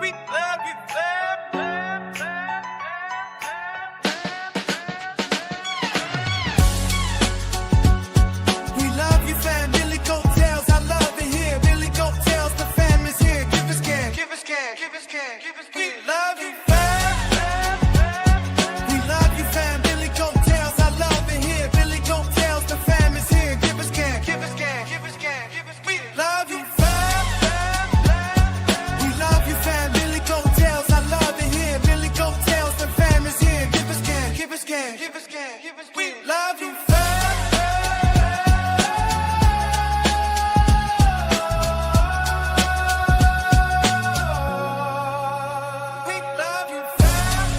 We love you, fam. We love you, fam. Billy Goat Tales, I love it here. Billy Goat Tales, the fam is here. Give us can, give us can, give us can, give us can. We love you, fam. We love you, fam. Billy Goat Tales, I love it here. Billy Goat Tales, the fam is here. Give us can, give us can, give us can, give us. We love you, fam. We love you, fam. Billy Goat Tales, I love it here. Billy Goat Tales, the fam is here. Give us can, give us can, give us can, give us. We love you, fam. We love you, fam.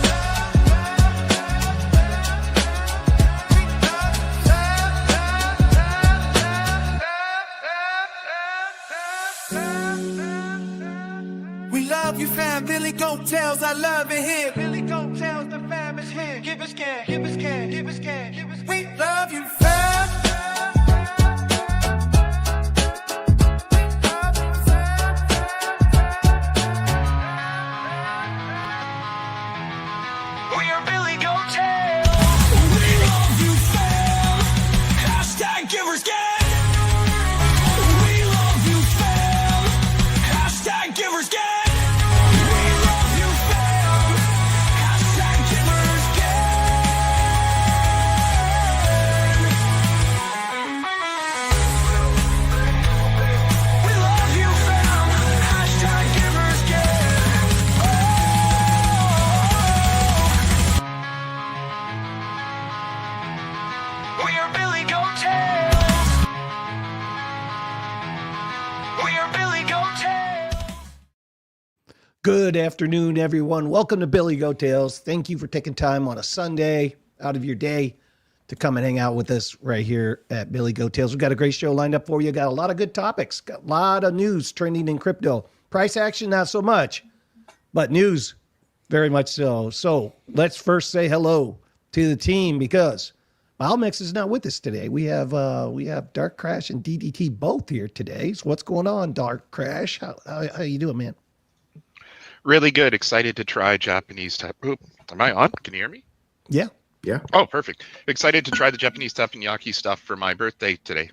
We love you, fam. Billy Goat Tales, I love it here. Billy Goat Tales, the fam is here. Give us can, give us can, give us can, give us. We love you, fam. We are Billy Goat Tales. We love you, fam. Hashtag givers gang. We love you, fam. Hashtag givers gang. We love you, fam. Hashtag givers gang. We love you, fam. Hashtag givers gang. We are Billy Goat Tales. We are Billy Goat Tales. Good afternoon, everyone. Welcome to Billy Goat Tales. Thank you for taking time on a Sunday out of your day to come and hang out with us right here at Billy Goat Tales. We've got a great show lined up for you. Got a lot of good topics. Got a lot of news trending in crypto. Price action, not so much, but news, very much so. So let's first say hello to the team because Balmex is not with us today. We have Dark Crash and DDT both here today. So what's going on, Dark Crash? How you doing, man? Really good. Excited to try Japanese type. Oop, am I on? Can you hear me? Yeah. Yeah. Oh, perfect. Excited to try the Japanese teppanyaki stuff for my birthday today,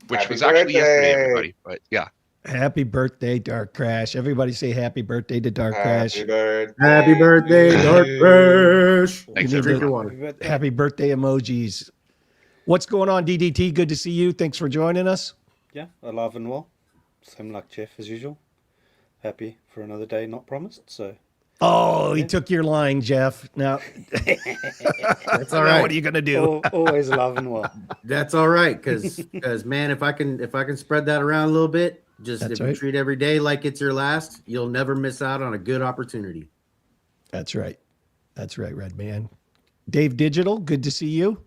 which Happy was actually yesterday, birthday. everybody. But yeah, Happy birthday, Dark Crash. Everybody say happy birthday to Dark Crash. Happy birthday. Happy birthday, Dark Crash. thanks need everyone. to- Water. Happy birthday emojis. What's going on, DDT? Good to see you. Thanks for joining us. Yeah, alive and well. Same like Jeff as usual. Happy for another day not promised. So Oh, he took your line, Jeff. Now, That's all right. what are you going to do? always alive and well. That's all right, because man, if I can spread that around a little bit, just That's if right. you treat every day like it's your last, you'll never miss out on a good opportunity. That's right. That's right, Red Man. Dave Digital, good to see you.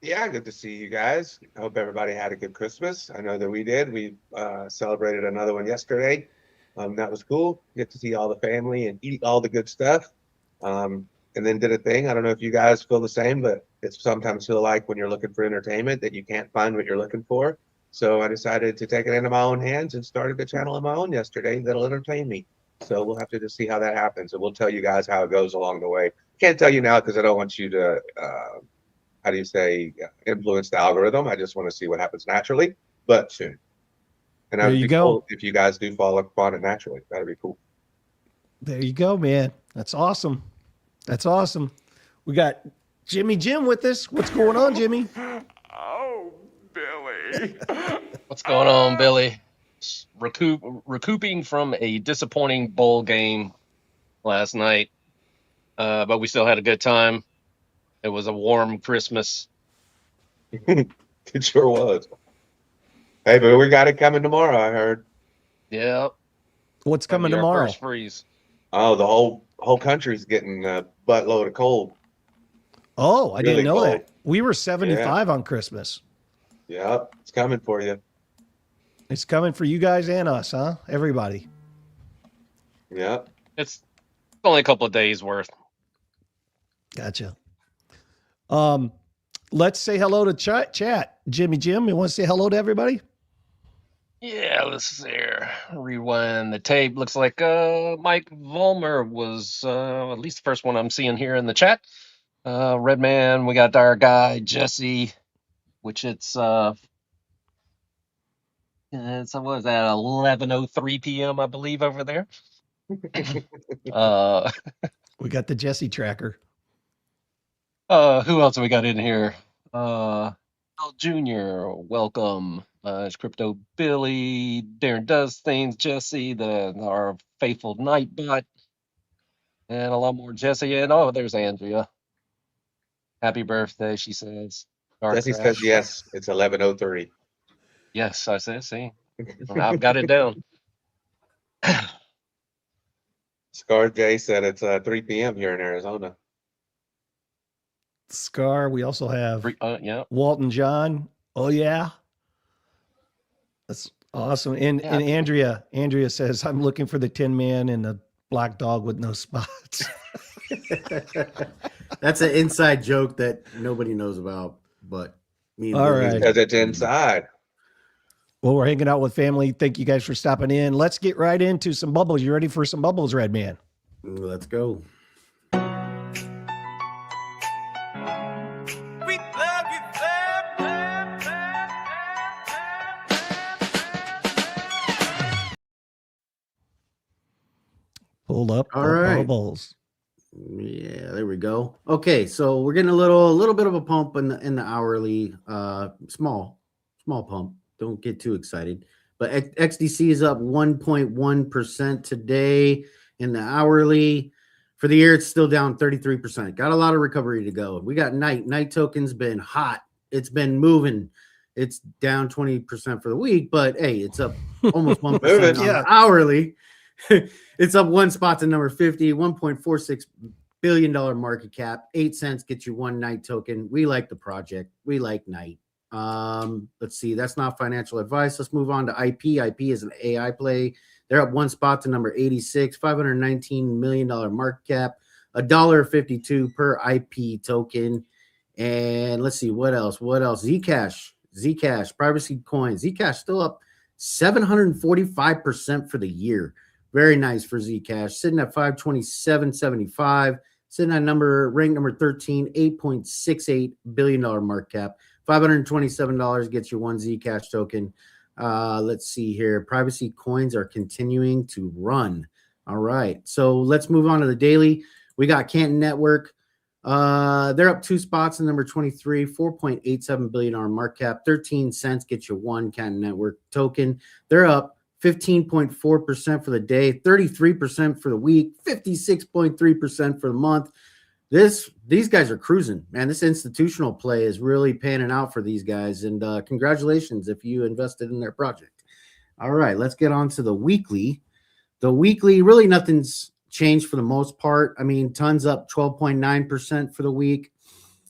Yeah, good to see you guys. I hope everybody had a good Christmas. I know that we did. We celebrated another one yesterday. That was cool. Get to see all the family and eat all the good stuff. And then did a thing. I don't know if you guys feel the same, but it's sometimes feel like when you're looking for entertainment that you can't find what you're looking for. So I decided to take it into my own hands and started a channel of my own yesterday that'll entertain me. So we'll have to just see how that happens, and we'll tell you guys how it goes along the way. Can't tell you now because I don't want you to, how do you say, influence the algorithm. I just want to see what happens naturally, but soon. And There you go. cool if you guys do follow up on it naturally. That'd be cool. There you go, man. That's awesome. That's awesome. We got Jimmy Jim with us. What's going on, Jimmy? Oh, Billy. What's going on, Billy? Recouping from a disappointing bowl game last night, but we still had a good time. It was a warm Christmas. It sure was. Hey, but we got it coming tomorrow, I heard. Yeah. What's coming That'll be our tomorrow? first freeze. Oh, the whole country's getting a buttload of cold. Oh, I didn't Really know cold. that. We were 75 on Christmas. Yep, it's coming for you. It's coming for you guys and us, huh? Everybody. Yep. It's only a couple of days worth. Gotcha. Let's say hello to chat. Jimmy Jim, you want to say hello to everybody? Yeah, let's see here. Rewind the tape. Looks like Mike Vollmer was at least the first one I'm seeing here in the chat. Redman, we got our guy Jesse, which it's what was that, 11:03 p.m. I believe over there. We got the Jesse tracker. Who else have we got in here? Al Jr., welcome. It's Crypto Billy, Darren Does Things, Jesse, our faithful Nightbot, and a lot more Jesse. And oh, there's Andrea. Happy birthday, she says. Dark Jesse Crash. says yes. It's 11:03. Yes, I said, see. I've got it down. Scar J said it's 3 p.m. here in Arizona. Scar. We also have Yeah. Walton John. Oh yeah. That's awesome. And Yeah. and Andrea says, I'm looking for the Tin Man and the black dog with no spots. That's an inside joke that nobody knows about, but me and All Billy- right. Because it's inside. Well, we're hanging out with family. Thank you guys for stopping in. Let's get right into some bubbles. You ready for some bubbles, Redman? Let's go. We love you, Pull up All the right. bubbles. Yeah, there we go. Okay, so we're getting a little bit of a pump in the hourly, small pump. Don't get too excited. But XDC is up 1.1% today in the hourly. For the year, it's still down 33%. Got a lot of recovery to go. We got Night token's been hot. It's been moving. It's down 20% for the week, but hey, it's up almost 1% Moving. on Yeah. the hourly. It's up one spot to number 50, $1.46 billion market cap. 8 cents gets you one Night token. We like the project. We like Night. Let's see. That's not financial advice. Let's move on to IP. IP is an AI play. They're up one spot to number 86, $519 million market cap, $1.52 per IP token. And let's see what else. Zcash, privacy coin. Zcash still up 745% for the year. Very nice for Zcash, sitting at 527.75, sitting at ranked number 13, $8.68 billion market cap. $527 gets you one Zcash token. Let's see here. Privacy coins are continuing to run. All right. So let's move on to the daily. We got Canton Network. They're up 2 spots in number 23, $4.87 billion market cap. 13 cents gets you one Canton Network token. They're up 15.4% for the day, 33% for the week, 56.3% for the month. These guys are cruising, man. This institutional play is really panning out for these guys, and congratulations if you invested in their project. All right, let's get on to the weekly. The weekly, really nothing's changed for the most part. I mean, tons up 12.9% for the week.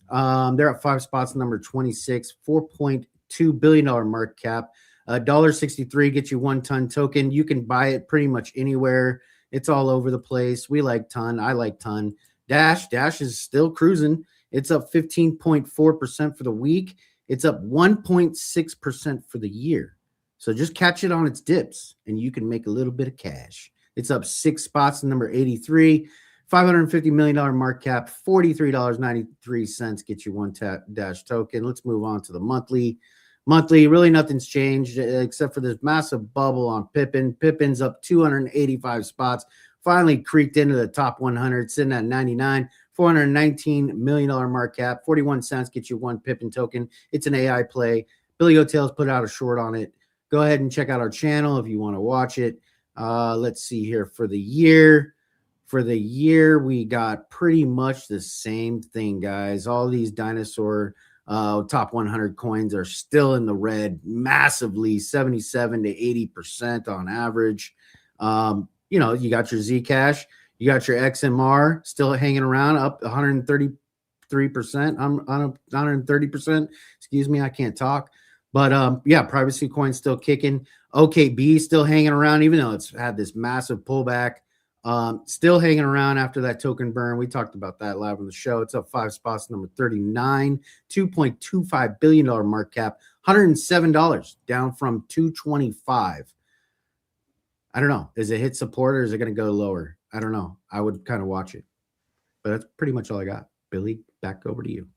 They're at 5 spots, number 26, $4.2 billion market cap. $1.63 gets you 1 ton token. You can buy it pretty much anywhere. It's all over the place. We like ton. I like ton. Dash is still cruising. It's up 15.4% for the week. It's up 1.6% for the year. So just catch it on its dips and you can make a little bit of cash. It's up 6 spots to number 83, $550 million market cap, $43.93 gets you one Dash token. Let's move on to the monthly. Monthly, really nothing's changed except for this massive bubble on Pippin. Pippin's up 285 spots. Finally creaked into the top 100, sitting at 99, $419 million market cap, 41 cents gets you one Pippin token. It's an AI play. Billy Hotels put out a short on it. Go ahead and check out our channel if you want to watch it. Let's see here for the year. For the year, we got pretty much the same thing, guys. All these dinosaur top 100 coins are still in the red massively, 77 to 80% on average. You know, you got your Zcash, you got your XMR still hanging around, up 133%. I'm on 130%. Excuse me, I can't talk. But yeah, privacy coin still kicking. OKB still hanging around, even though it's had this massive pullback. Still hanging around after that token burn. We talked about that live on the show. It's up 5 spots, number 39, $2.25 billion market cap, $107, down from 225. I don't know. Is it hit support or is it going to go lower? I don't know. I would kind of watch it. But that's pretty much all I got. Billy, back over to you.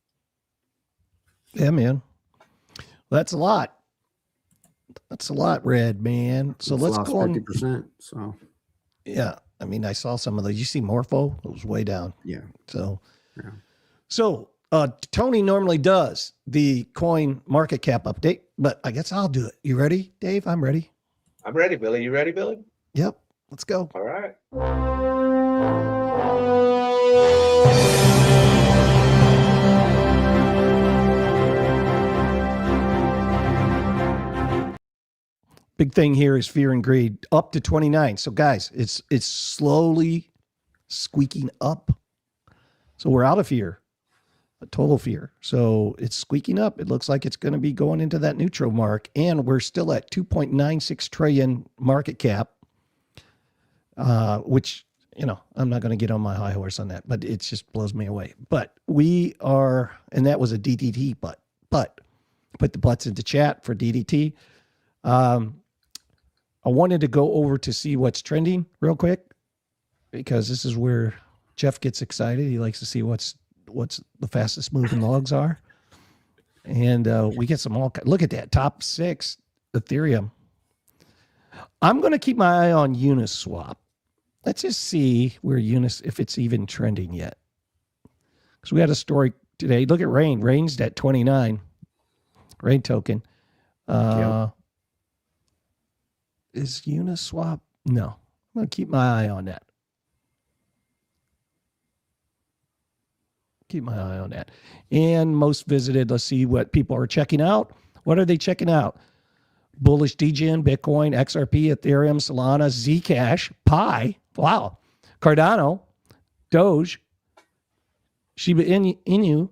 Yeah, man. That's a lot. That's a lot, Red, man. So It's let's lost go on. 50%. So Yeah. I mean, I saw some of those. You see Morpho? It was way down. yeah. So, Yeah. so Tony normally does the coin market cap update, but I guess I'll do it. You ready, Dave? I'm ready. I'm ready, Billy. You ready, Billy? Yep. Let's go. All right. Big thing here is fear and greed up to 29. So guys, it's slowly squeaking up. So we're out of fear, a total fear. So it's squeaking up. It looks like it's going to be going into that neutral mark, and we're still at 2.96 trillion market cap, which, you know, I'm not going to get on my high horse on that, but it just blows me away. But we are, and that was a DDT, but put the butts into chat for DDT. I wanted to go over to see what's trending real quick, because this is where Jeff gets excited. He likes to see what's the fastest moving logs are. And we get some look at that top 6 Ethereum. I'm going to keep my eye on Uniswap. Let's just see where if it's even trending yet. Because we had a story today. Look at Rain. Rain's at 29. Rain token. Yep. Is Uniswap? No. I'm going to keep my eye on that. Keep my eye on that. And most visited, let's see what people are checking out. What are they checking out? Bullish DGen, Bitcoin, XRP, Ethereum, Solana, Zcash, Pi. Wow. Cardano, Doge, Shiba Inu,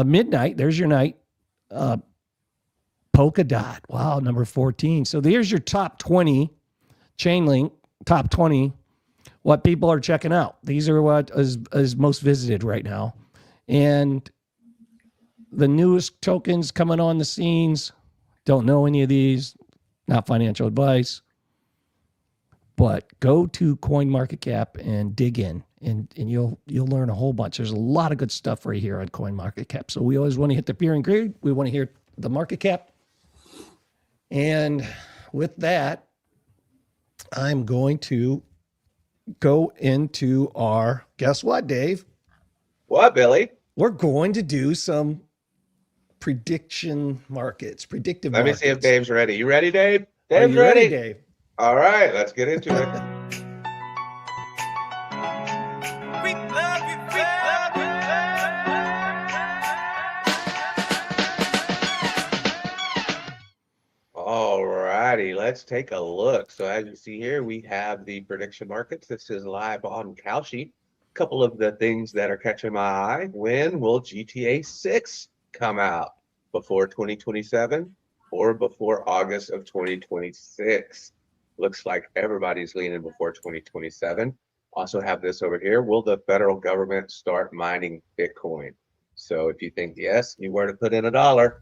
Midnight. There's your night. Polkadot. Wow, number 14. So there's your top 20. Chainlink, top 20. What people are checking out. These are what is most visited right now. And the newest tokens coming on the scenes. Don't know any of these. Not financial advice. But go to CoinMarketCap and dig in, and you'll learn a whole bunch. There's a lot of good stuff right here on CoinMarketCap. So we always want to hit the fear and greed. We want to hear the market cap. And with that, I'm going to go into our, guess what, Dave? What, Billy? We're going to do some prediction markets, predictive Let me markets. see if Dave's ready. You ready, Dave? Are Dave's you ready, Dave? All right, let's get into it. We love you, we love you. All righty, let's take a look. So as you see here, we have the prediction markets. This is live on Kalshi. A couple of the things that are catching my eye. When will GTA 6 come out? Before 2027 or before August of 2026? Looks like everybody's leaning before 2027. Also have this over here. Will the federal government start mining Bitcoin? So if you think yes, you were to put in $1,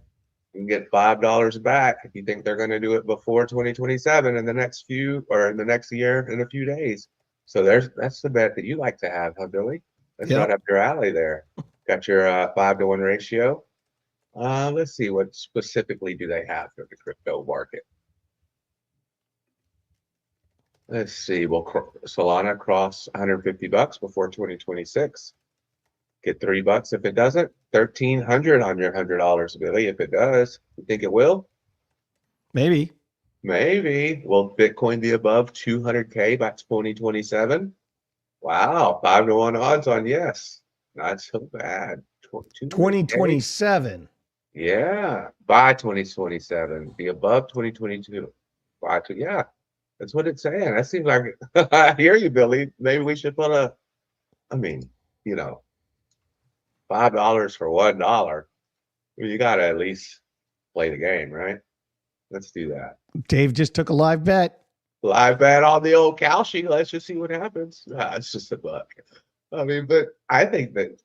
you can get $5 back. If you think they're going to do it before 2027 in the next few, or in the next year in a few days. So that's the bet that you like to have, huh, Billy? That's Yep. right up your alley there. Got your 5-to-1 ratio. Let's see, what specifically do they have for the crypto market? Let's see. Will Solana cross $150 before 2026? Get $3 if it doesn't. $1,300 on your $100, Billy. If it does, you think it will? Maybe. Maybe. Will Bitcoin be above 200K by 2027? Wow, 5-to-1 odds on yes. Not so bad. 200K. 2027. Yeah, by 2027, be above 2022. Yeah, that's what it's saying. That seems like I hear you, Billy. Maybe we should put $5 for $1. You got to at least play the game, right? Let's do that. Dave just took a live bet. Live bet on the old Kalshi. Let's just see what happens. It's just a buck. I mean, but I think that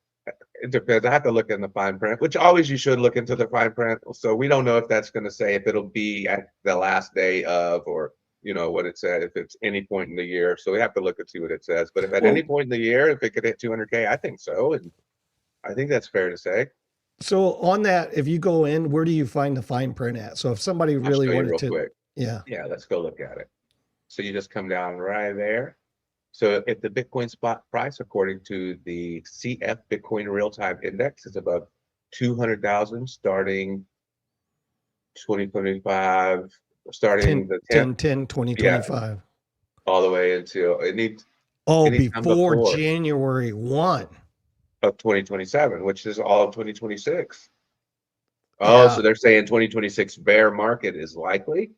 it depends. I have to look in the fine print, which always you should look into the fine print. So we don't know if that's going to say if it'll be at the last day of, or what it said, if it's any point in the year. So we have to look and see what it says. But if at any point in the year, if it could hit 200K, I think so, and I think that's fair to say. So on that, if you go in, where do you find the fine print at? So if somebody really I'll show you wanted real to, quick. yeah, Let's go look at it. So you just come down right there. So if the Bitcoin spot price, according to the CF Bitcoin Real-Time Index, is above 200,000 starting 2025, starting 10, the 10, 10th, 10, 2025. all the way until it needs Oh, anytime before before January 1. of 2027, which is all of 2026. Oh, Yeah. so they're saying 2026 bear market is likely.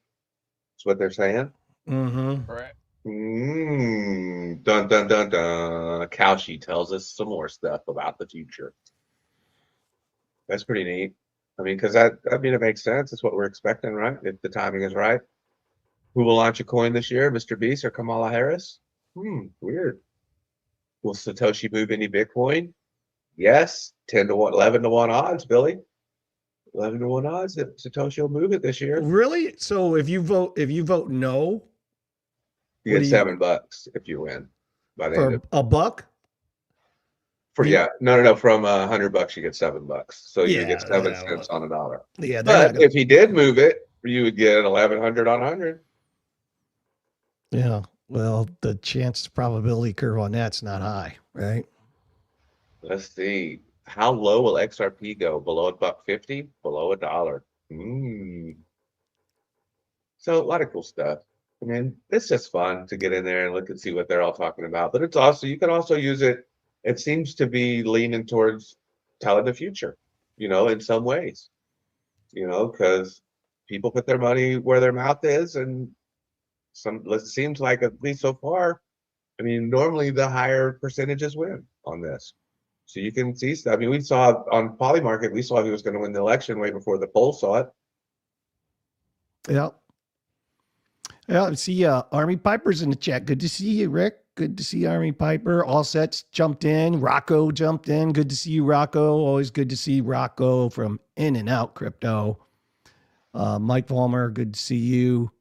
That's what they're saying. Mm-hmm. Correct. Dun dun dun dun. Kalshi tells us some more stuff about the future. That's pretty neat. I mean, because it makes sense. It's what we're expecting, right? If the timing is right. Who will launch a coin this year, Mr. Beast or Kamala Harris? Weird. Will Satoshi move any Bitcoin? Yes, 10 to 1, 11 to 1 odds, Billy. 11 to 1 odds that Satoshi will move it this year. Really? So if you vote no, You get $7 if you win by the end for of a buck? no, from $100 you get $7. So you would get Yeah, 7 yeah, cents on a dollar. Yeah, they're not But gonna, if he did move it, you would get 1,100 on 100. yeah. Well, the chance probability curve on that's not high, right? Let's see. How low will XRP go? Below $1.50? Below $1? So a lot of cool stuff. I mean, it's just fun to get in there and look and see what they're all talking about. But it's also, you can also use it. It seems to be leaning towards telling the future, in some ways, because people put their money where their mouth is, and it seems like, at least so far, I mean, normally the higher percentages win on this. So you can see stuff. I mean, we saw on Polymarket, we saw he was going to win the election way before the poll saw it. Yeah. Yeah, see Army Piper's in the chat. Good to see you, Rick. Good to see Army Piper. All Sets jumped in. Rocco jumped in. Good to see you, Rocco. Always good to see Rocco from In and Out Crypto. Mike Vollmer, good to see you.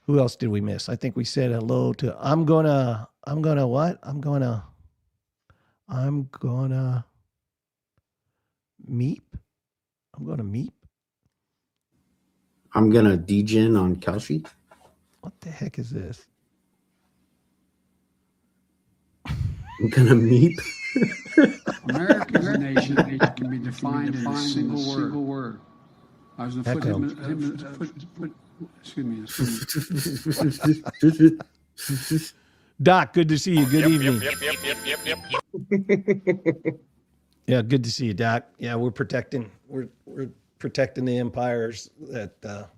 Who else did we miss? I think we said hello to I'm gonna meep. I'm gonna degen on Kalshi. What the heck is this? I'm gonna meep. America is a nation that can be defined in a single word. I was going to Doc, good to see you. Good evening. Yep. Yeah, good to see you, Doc. Yeah, we're protecting the empires that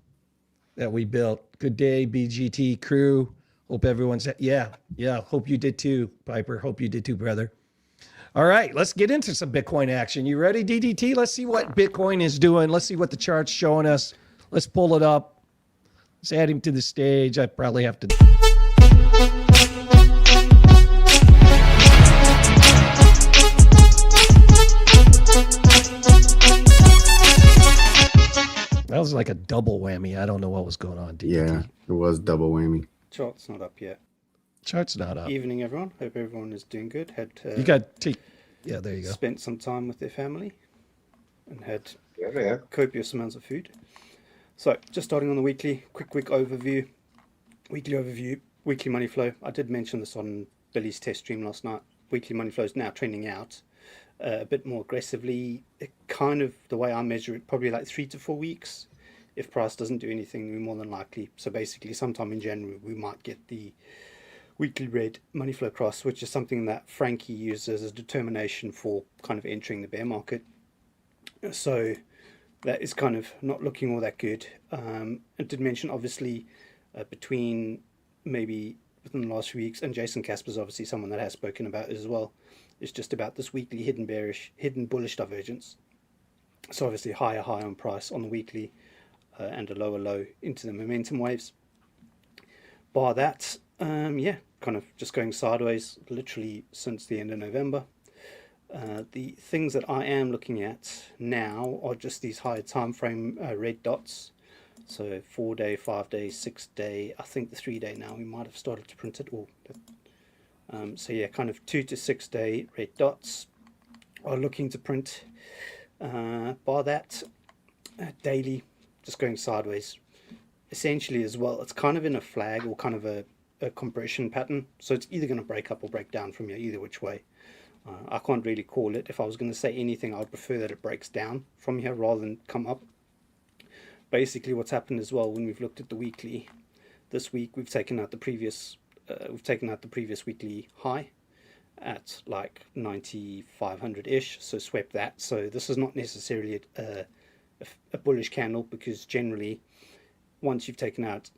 we built. Good day, BGT crew. Hope everyone's hope you did too, Piper. Hope you did too, brother. All right, let's get into some Bitcoin action. You ready, DDT? Let's see what Bitcoin is doing. Let's see what the chart's showing us. Let's pull it up. Let's add him to the stage. I probably have to. That was like a double whammy. I don't know what was going on, DDT. Yeah, it was double whammy. Chart's not up yet. Chart's not up. Evening, everyone. Hope everyone is doing good. You got to, yeah, there you go. Spent some time with their family and had Yeah. copious amounts of food. So, just starting on the weekly, quick overview. Weekly money flow. I did mention this on Billy's test stream last night. Weekly money flow is now trending out a bit more aggressively. Kind of the way I measure it, probably like 3 to 4 weeks. If price doesn't do anything, we're more than likely. So basically, sometime in January, we might get the weekly red money flow cross, which is something that Frankie uses as determination for kind of entering the bear market. So that is kind of not looking all that good. I did mention, obviously, between maybe within the last few weeks, and Jason Kasper's obviously someone that has spoken about it as well, it's just about this weekly hidden bullish divergence. So obviously higher high on price on the weekly and a lower low into the momentum waves. Bar that, kind of just going sideways literally since the end of November. The things that I am looking at now are just these higher time frame red dots. So 4 day, 5 day, 6 day. I think the 3 day now we might have started to print it all. So yeah, kind of 2 to 6 day red dots are looking to print. Bar that daily, just going sideways. Essentially as well, it's kind of in a flag or kind of a compression pattern. So it's either going to break up or break down from here, either which way. I can't really call it. If I was going to say anything, I would prefer that it breaks down from here rather than come up. Basically what's happened as well, when we've looked at the weekly, this week we've taken out the previous weekly high at like 9,500-ish, so swept that. So this is not necessarily a bullish candle, because generally once you've taken out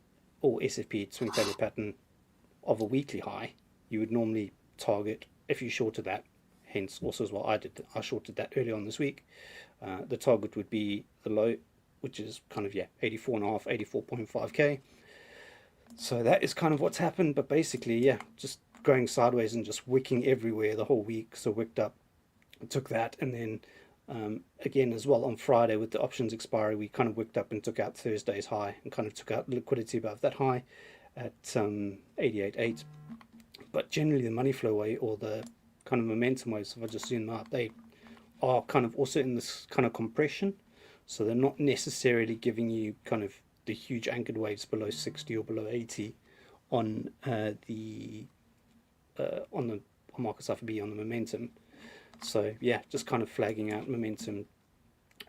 or SFP swing failure pattern of a weekly high, you would normally target, if you shorted that, hence also as well I shorted that early on this week, the target would be the low, which is kind of 84.5, 84.5k. So that is kind of what's happened. But basically just going sideways and just wicking everywhere the whole week. So wicked up, took that, and then again as well on Friday with the options expiry, we kind of wicked up and took out Thursday's high and kind of took out liquidity above that high at 88.8. But generally the money flow way, or the kind of momentum waves, if I just zoom out, they are kind of also in this kind of compression. So they're not necessarily giving you kind of the huge anchored waves below 60 or below 80 on the market alpha B, on the momentum. So yeah, just kind of flagging out momentum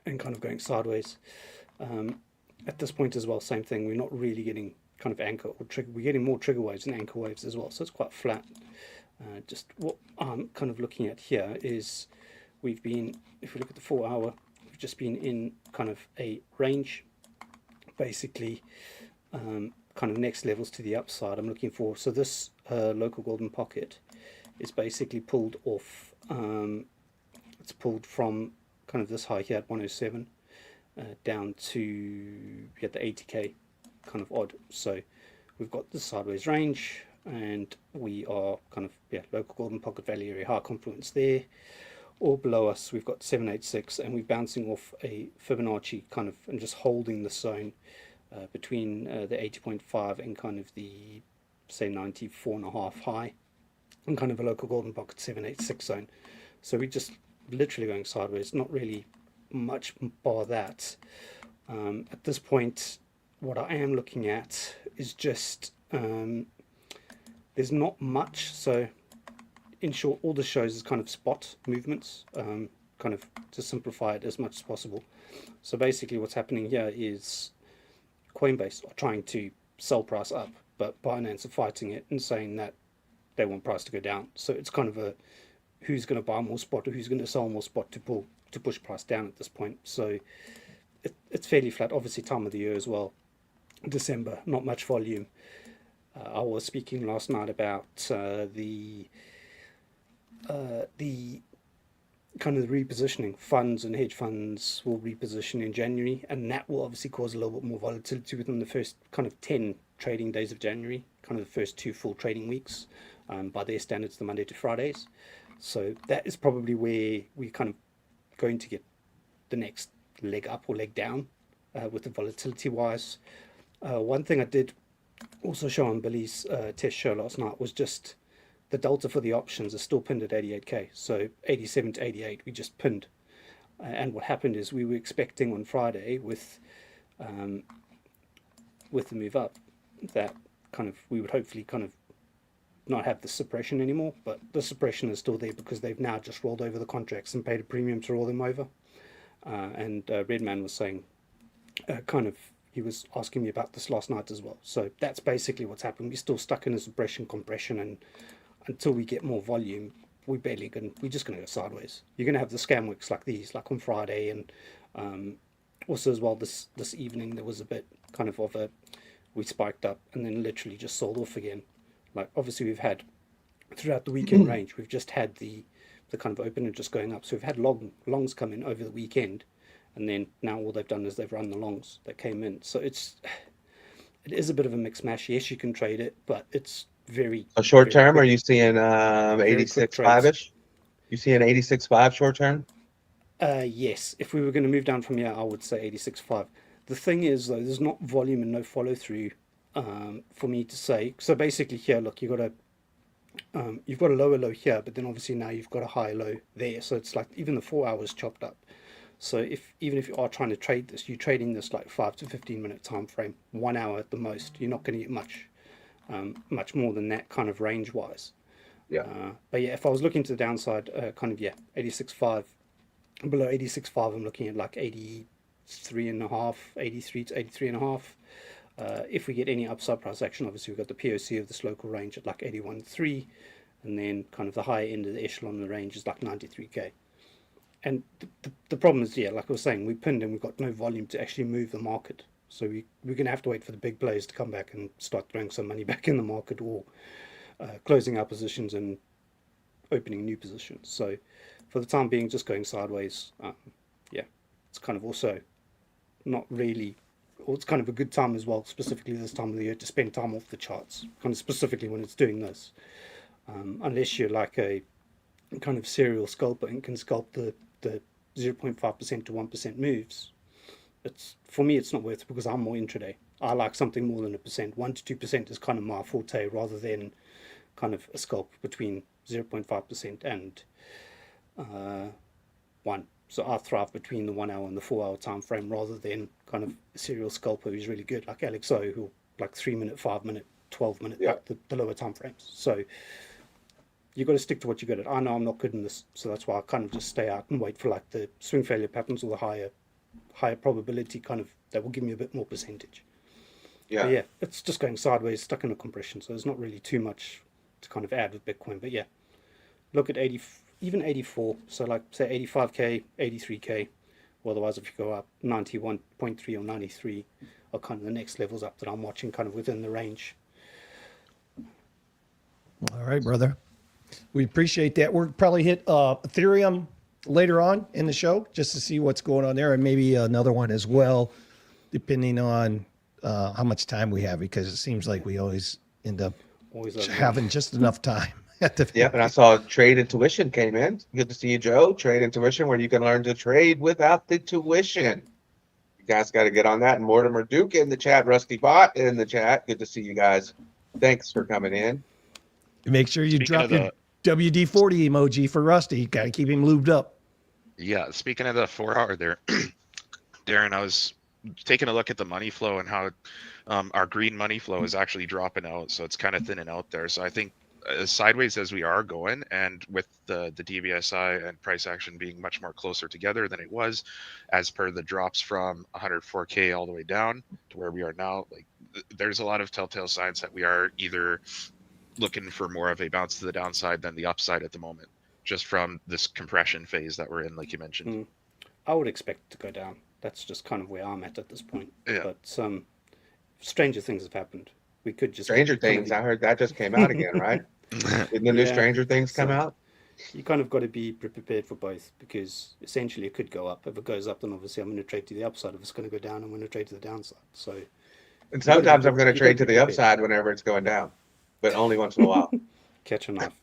and kind of going sideways. At this point as well, same thing. We're not really getting kind of anchor or trigger. We're getting more trigger waves than anchor waves as well. So it's quite flat. Just what I'm kind of looking at here is we've been, if we look at the 4 hour, we've just been in kind of a range, basically kind of next levels to the upside I'm looking for. So this local golden pocket is basically pulled off. It's pulled from kind of this high here at 107 down to the 80k kind of odd. So we've got this sideways range, and we are kind of local golden pocket value area, high confluence there. Or below us we've got 786, and we're bouncing off a Fibonacci kind of and just holding the zone between the 80.5 and kind of the say 94.5 high, and kind of a local golden pocket 786 zone. So we're just literally going sideways, not really much bar that. At this point what I am looking at is just there's not much. So in short, all this shows is kind of spot movements, kind of to simplify it as much as possible. So basically what's happening here is Coinbase are trying to sell price up, but Binance are fighting it and saying that they want price to go down. So it's kind of a who's going to buy more spot or who's going to sell more spot to push price down at this point. So it's fairly flat. Obviously time of the year as well, December, not much volume. I was speaking last night about the kind of the repositioning. Funds and hedge funds will reposition in January, and that will obviously cause a little bit more volatility within the first kind of 10 trading days of January, kind of the first 2 full trading weeks, by their standards, the Monday to Fridays. So that is probably where we're kind of going to get the next leg up or leg down with the volatility wise. One thing I did also show on Billy's test show last night was just the delta for the options is still pinned at 88k. So 87 to 88 we just pinned, and what happened is we were expecting on Friday with the move up that kind of we would hopefully kind of not have the suppression anymore, but the suppression is still there because they've now just rolled over the contracts and paid a premium to roll them over. And Redman was saying kind of, he was asking me about this last night as well. So that's basically what's happened. We're still stuck in a suppression compression, and until we get more volume, we're just going to go sideways. You're going to have the scam wicks like these, like on Friday, and also as well this evening there was a bit kind of we spiked up and then literally just sold off again. Like obviously we've had throughout the weekend range, we've just had the kind of open and just going up. So we've had longs come in over the weekend, and then now all they've done is they've run the longs that came in. So it is a bit of a mix mash. Yes, you can trade it, but it's very A short very term, quick. are you seeing Very quick 86.5-ish? You see an 86.5 short term? Yes, if we were going to move down from here, I would say 86.5. The thing is, though, there's not volume and no follow through for me to say. So basically, here, look, you've got a lower low here, but then obviously now you've got a higher low there. So it's like even the 4 hours chopped up. So even if you are trying to trade this, you're trading this like 5 to 15 minute time frame, 1 hour at the most. You're not going to get much more than that kind of range wise. Yeah. But yeah, if I was looking to the downside, 86.5. Below 86.5, I'm looking at like 83.5, 83 to 83.5. If we get any upside price action, obviously we've got the POC of this local range at like 81.3, and then kind of the higher end of the echelon of the range is like 93k. And the problem is, like I was saying, we pinned and we've got no volume to actually move the market. So we're going to have to wait for the big players to come back and start throwing some money back in the market, or closing our positions and opening new positions. So for the time being, just going sideways. It's kind of also not really, or it's kind of a good time as well, specifically this time of the year, to spend time off the charts, kind of specifically when it's doing this. Unless you're like a kind of serial scalper and can scalp the 0.5% to 1% moves, for me it's not worth it, because I'm more intraday. I like something more than 1%. 1 to 2% is kind of my forte, rather than kind of a scalp between 0.5% and 1. So I thrive between the 1 hour and the 4 hour time frame, rather than kind of a serial scalper who's really good, like Alex O, who like 3 minute, 5 minute, 12 minute, like the lower time frames. So you've got to stick to what you're good at. I know I'm not good in this, so that's why I kind of just stay out and wait for like the swing failure patterns, or the higher probability kind of, that will give me a bit more percentage. But it's just going sideways, stuck in a compression, so there's not really too much to kind of add with Bitcoin. But look at even 84, so like say 85k, 83k, or otherwise if you go up 91.3 or 93 are kind of the next levels up that I'm watching, kind of within the range. All right, brother. We appreciate that. We'll probably hit Ethereum later on in the show, just to see what's going on there, and maybe another one as well, depending on how much time we have, because it seems like we always end up having just enough time. And I saw Trade Intuition came in. Good to see you, Joe. Trade Intuition, where you can learn to trade without the tuition. You guys got to get on that. And Mortimer Duke in the chat, Rusty Bot in the chat. Good to see you guys. Thanks for coming in. Make sure you drop your WD-40 emoji for Rusty. Got to keep him lubed up. Yeah, speaking of the 4 hour there, Darren, I was taking a look at the money flow and how our green money flow is actually dropping out. So it's kind of thinning out there. So I think sideways as we are going, and with the DBSI and price action being much more closer together than it was, as per the drops from 104k all the way down to where we are now, like there's a lot of telltale signs that we are either looking for more of a bounce to the downside than the upside at the moment, just from this compression phase that we're in, like you mentioned. I would expect it to go down. That's just kind of where I'm at this point. But stranger things have happened. We could just Stranger Things. I heard that just came out again, right? Didn't the new Stranger Things come out? You kind of got to be prepared for both, because essentially it could go up. If it goes up, then obviously I'm going to trade to the upside. If it's going to go down, I'm going to trade to the downside. So, and sometimes I'm going to trade to the upside whenever it's going down, but only once in a while. Catch a knife.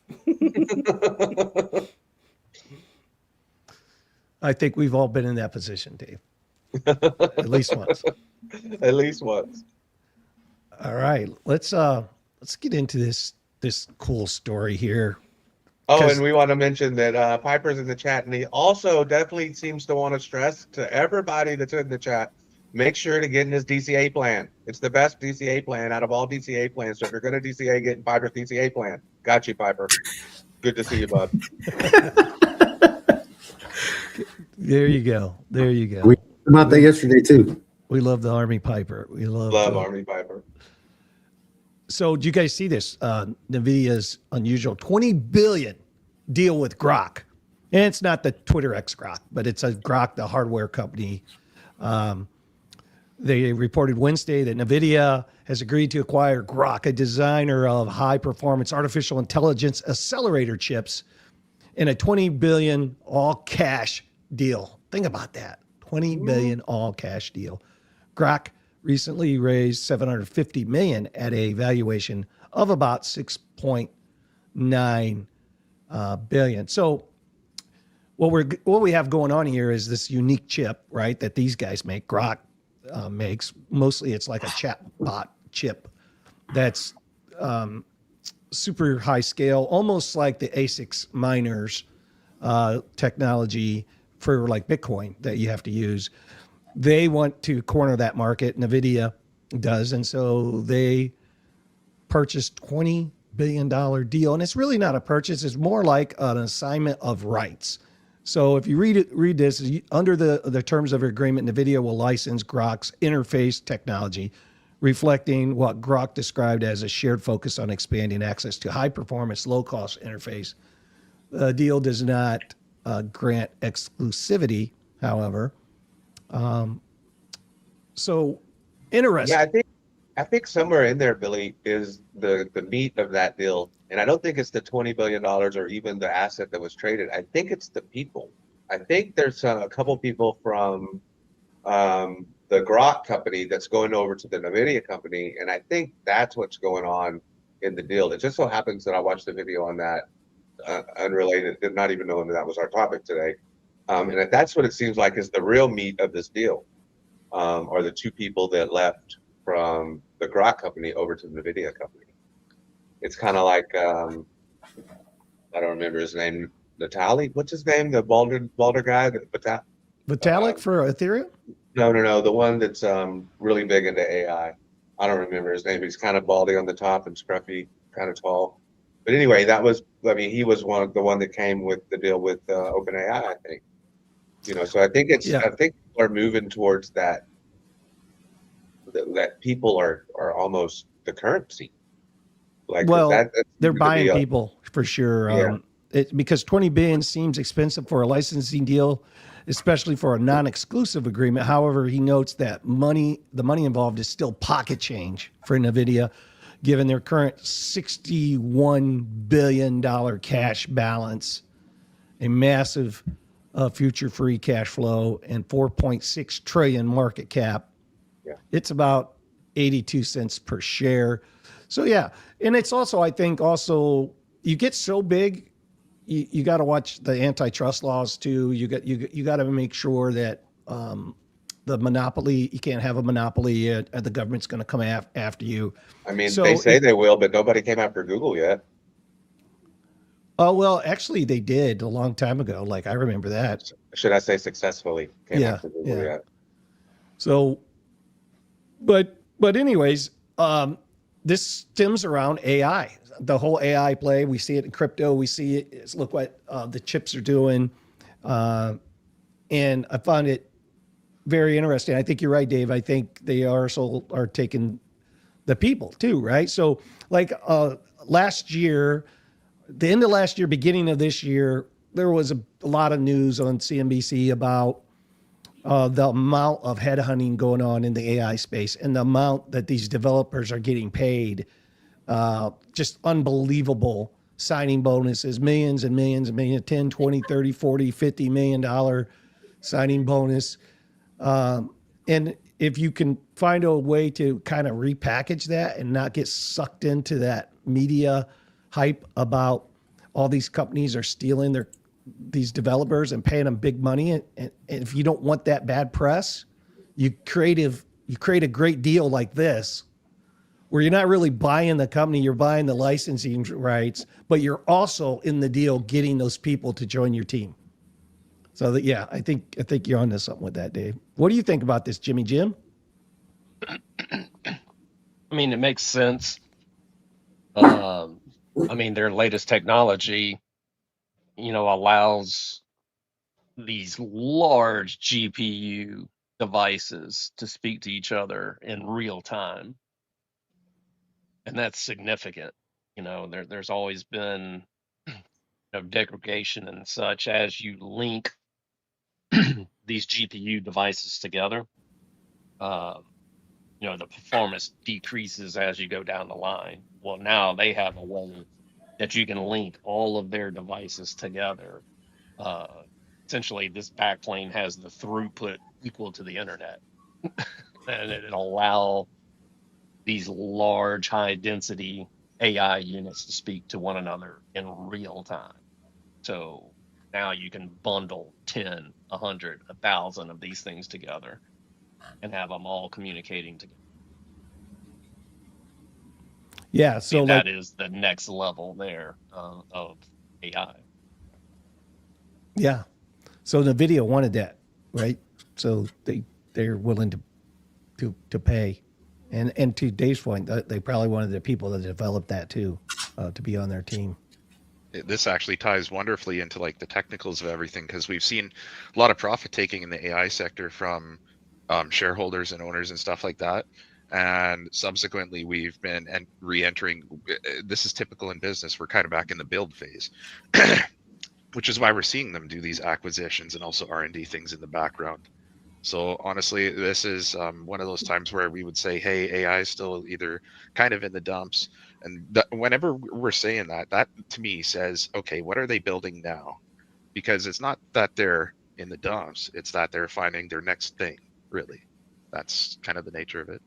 I think we've all been in that position, Dave. At least once. At least once. All right, let's get into this cool story here. Oh, and we want to mention that Piper's in the chat, and he also definitely seems to want to stress to everybody that's in the chat, make sure to get in his DCA plan. It's the best DCA plan out of all DCA plans. So if you're going to DCA, get in Piper's DCA plan. Got you, Piper. Good to see you, bud. There you go. There you go. We talked about that yesterday too. We love the Army Piper. We love Army Piper. So do you guys see this? Nvidia's unusual $20 billion deal with Groq. And it's not the Twitter X Groq, but it's a Groq, the hardware company. They reported Wednesday that Nvidia has agreed to acquire Groq, a designer of high-performance artificial intelligence accelerator chips, in a $20 billion all-cash deal. Think about that. $20 billion all-cash deal. Groq recently raised $750 million at a valuation of about $6.9 billion. So what we have going on here is this unique chip, right? That these guys make. Groq makes. Mostly, it's like a chatbot chip that's super high scale, almost like the ASICs miners technology for like Bitcoin that you have to use. They want to corner that market. Nvidia does, and so they purchased $20 billion deal, and it's really not a purchase; it's more like an assignment of rights. So if you read this under the terms of agreement, Nvidia will license Groq's interface technology, reflecting what Groq described as a shared focus on expanding access to high performance, low cost interface. The deal does not grant exclusivity, however. So interesting. Yeah, I think somewhere in there, Billy, is the meat of that deal. And I don't think it's the $20 billion or even the asset that was traded. I think it's the people. I think there's a couple people from the Groq company that's going over to the Nvidia company, and I think that's what's going on in the deal. It just so happens that I watched the video on that, unrelated, did not even know that was our topic today. And that's what it seems like is the real meat of this deal, are the two people that left from the Groq company over to the Nvidia company. It's kind of like I don't remember his name. Natalie, what's his name? The balder guy. Vitalik for Ethereum? No. The one that's really big into AI. I don't remember his name. He's kind of baldy on the top and scruffy, kind of tall. But anyway, he was the one that came with the deal with OpenAI, I think. So I think I think people are moving towards that people are almost the currency. Like, well, they're buying people for sure. Yeah. Because 20 billion seems expensive for a licensing deal, especially for a non-exclusive agreement. However, he notes that the money involved is still pocket change for Nvidia, given their current $61 billion cash balance, a massive future free cash flow, and 4.6 trillion market cap. Yeah. It's about 82 cents per share. So yeah, and it's also, I think, you get so big, you got to watch the antitrust laws too. You got to make sure that the monopoly, you can't have a monopoly. The government's going to come after you. I mean, they say they will, but nobody came after Google yet. Oh well, actually, they did a long time ago. Like I remember that. Should I say successfully came after Google yet? So, but anyways, this stems around AI. The whole AI play, we see it in crypto. We see it. Look what the chips are doing, and I found it very interesting. I think you're right, Dave. I think they also are taking the people too, right? So, like last year, the end of last year, beginning of this year, there was a lot of news on CNBC about the amount of headhunting going on in the AI space and the amount that these developers are getting paid. Just unbelievable signing bonuses, millions and millions and millions, 10, 20, 30, 40, $50 million signing bonus. And if you can find a way to kind of repackage that and not get sucked into that media hype about all these companies are stealing these developers and paying them big money. And if you don't want that bad press, you create a great deal like this, where you're not really buying the company, you're buying the licensing rights, but you're also in the deal getting those people to join your team. So that, yeah, I think you're onto something with that, Dave. What do you think about this, Jimmy Jim? I mean, it makes sense. I mean, their latest technology, allows these large GPU devices to speak to each other in real time. And that's significant. There's always been degradation and such as you link these GPU devices together. The performance decreases as you go down the line. Well, now they have a way that you can link all of their devices together. Essentially, this backplane has the throughput equal to the internet, and it'll allow these large, high-density AI units to speak to one another in real time. So Now you can bundle 10, 100, 1,000 of these things together and have them all communicating together. Yeah. So And like, that is the next level there of AI. yeah. So Nvidia wanted that, right? So they're willing to pay, and to Dave's point, they probably wanted the people that developed that too, to be on their team. This actually ties wonderfully into like the technicals of everything, because we've seen a lot of profit taking in the AI sector from shareholders and owners and stuff like that. And subsequently, we've been re-entering. This is typical in business. We're kind of back in the build phase, which is why we're seeing them do these acquisitions and also R&D things in the background. So honestly, this is one of those times where we would say, hey, AI is still either kind of in the dumps. And whenever we're saying that, that to me says, okay, what are they building now? Because it's not that they're in the dumps, it's that they're finding their next thing, really. That's kind of the nature of it.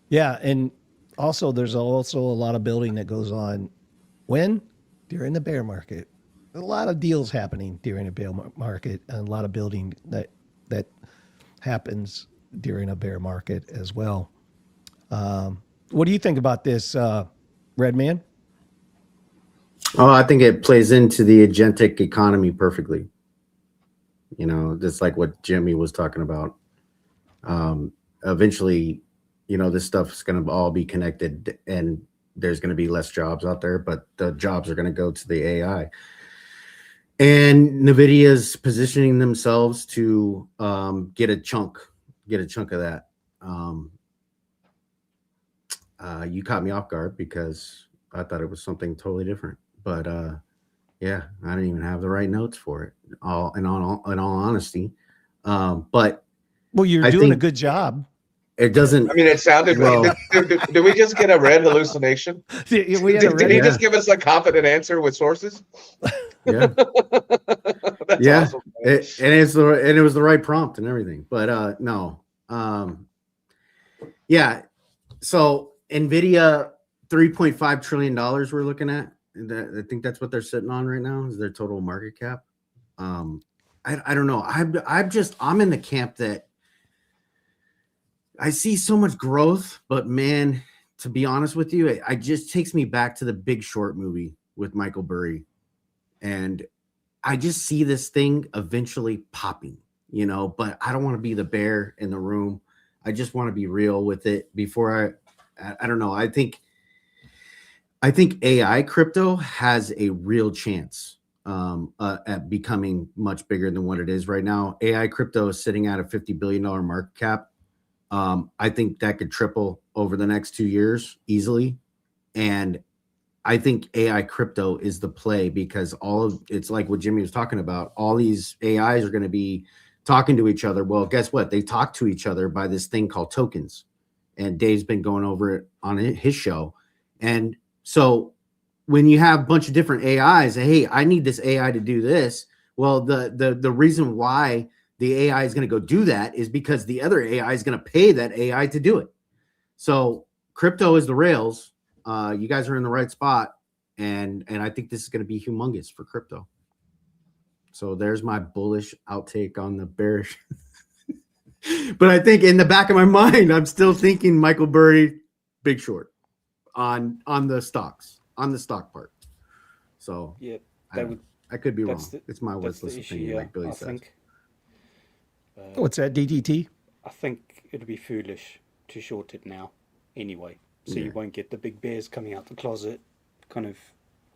Yeah, and also there's also a lot of building that goes on when during the bear market. A lot of deals happening during a bear market, and a lot of building that happens during a bear market as well. What do you think about this, Redman? Oh, I think it plays into the agentic economy perfectly. You know, just like what Jimmy was talking about. Eventually, you know, this stuff's going to all be connected, and there's going to be less jobs out there, but the jobs are going to go to the AI. And Nvidia's positioning themselves to get a chunk of that. You caught me off guard because I thought it was something totally different. But yeah, I didn't even have the right notes for it. In all honesty, but Well, you're I doing a think good job. it doesn't. I mean, it sounded. Well, Did we just get a red hallucination? We had a Did he Yeah. just give us a confident answer with sources? Yeah, That's yeah. awesome. And it was the right prompt and everything. But no, yeah. So Nvidia, $3.5 trillion we're looking at. I think that's what they're sitting on right now is their total market cap. I don't know. I'm in the camp that I see so much growth, but man, to be honest with you, it just takes me back to the Big Short movie with Michael Burry. And I just see this thing eventually popping, you know, but I don't want to be the bear in the room. I just want to be real with it before I don't know. I think AI crypto has a real chance at becoming much bigger than what it is right now. AI crypto is sitting at a $50 billion market cap. I think that could triple over the next 2 years easily. And I think AI crypto is the play because it's like what Jimmy was talking about. All these AIs are going to be talking to each other. Well, guess what? They talk to each other by this thing called tokens. And Dave's been going over it on his show. And so when you have a bunch of different AIs, hey, I need this AI to do this. Well, the reason why the AI is going to go do that is because the other AI is going to pay that AI to do it. So crypto is the rails. You guys are in the right spot, and I think this is going to be humongous for crypto. So there's my bullish outtake on the bearish. But I think in the back of my mind, I'm still thinking Michael Burry, Big Short, on the stocks, on the stock part. So Yeah, I could be wrong. that's It's my that's the worthless issue. opinion, Yeah, like Billy I says. think. What's that, DDT? I think it'd be foolish to short it now, anyway. So Yeah. you won't get the big bears coming out the closet, kind of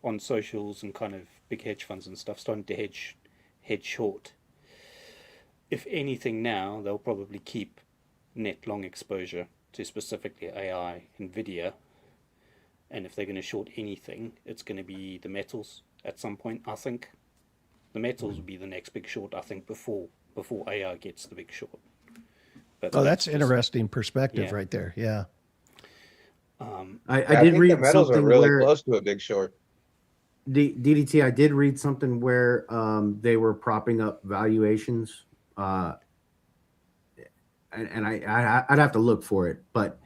on socials and kind of big hedge funds and stuff starting to hedge short. If anything, now they'll probably keep net long exposure to specifically AI, Nvidia, and if they're going to short anything, it's going to be the metals at some point. I think the metals will be the next big short. I think before AI gets the big short. But Oh, that's interesting perspective yeah. right there. Yeah. I I did think read the metals are something really where close to a big short. DDT. I did read something where they were propping up valuations, and I'd have to look for it, but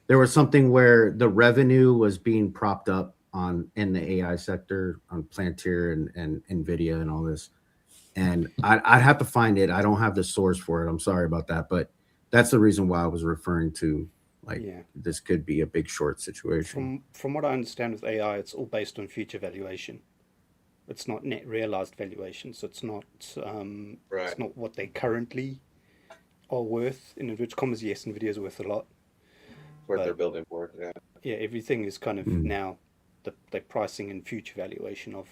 there was something where the revenue was being propped up in the AI sector on Plantier and Nvidia and all this. And I'd have to find it. I don't have the source for it. I'm sorry about that, but that's the reason why I was referring to this could be a big short situation. From what I understand with AI, it's all based on future valuation. It's not net realized valuation, so it's not it's not what they currently are worth. In inverted commas, yes, Nvidia is worth a lot. What they're building for, yeah. Yeah, everything is kind of now they're pricing in future valuation of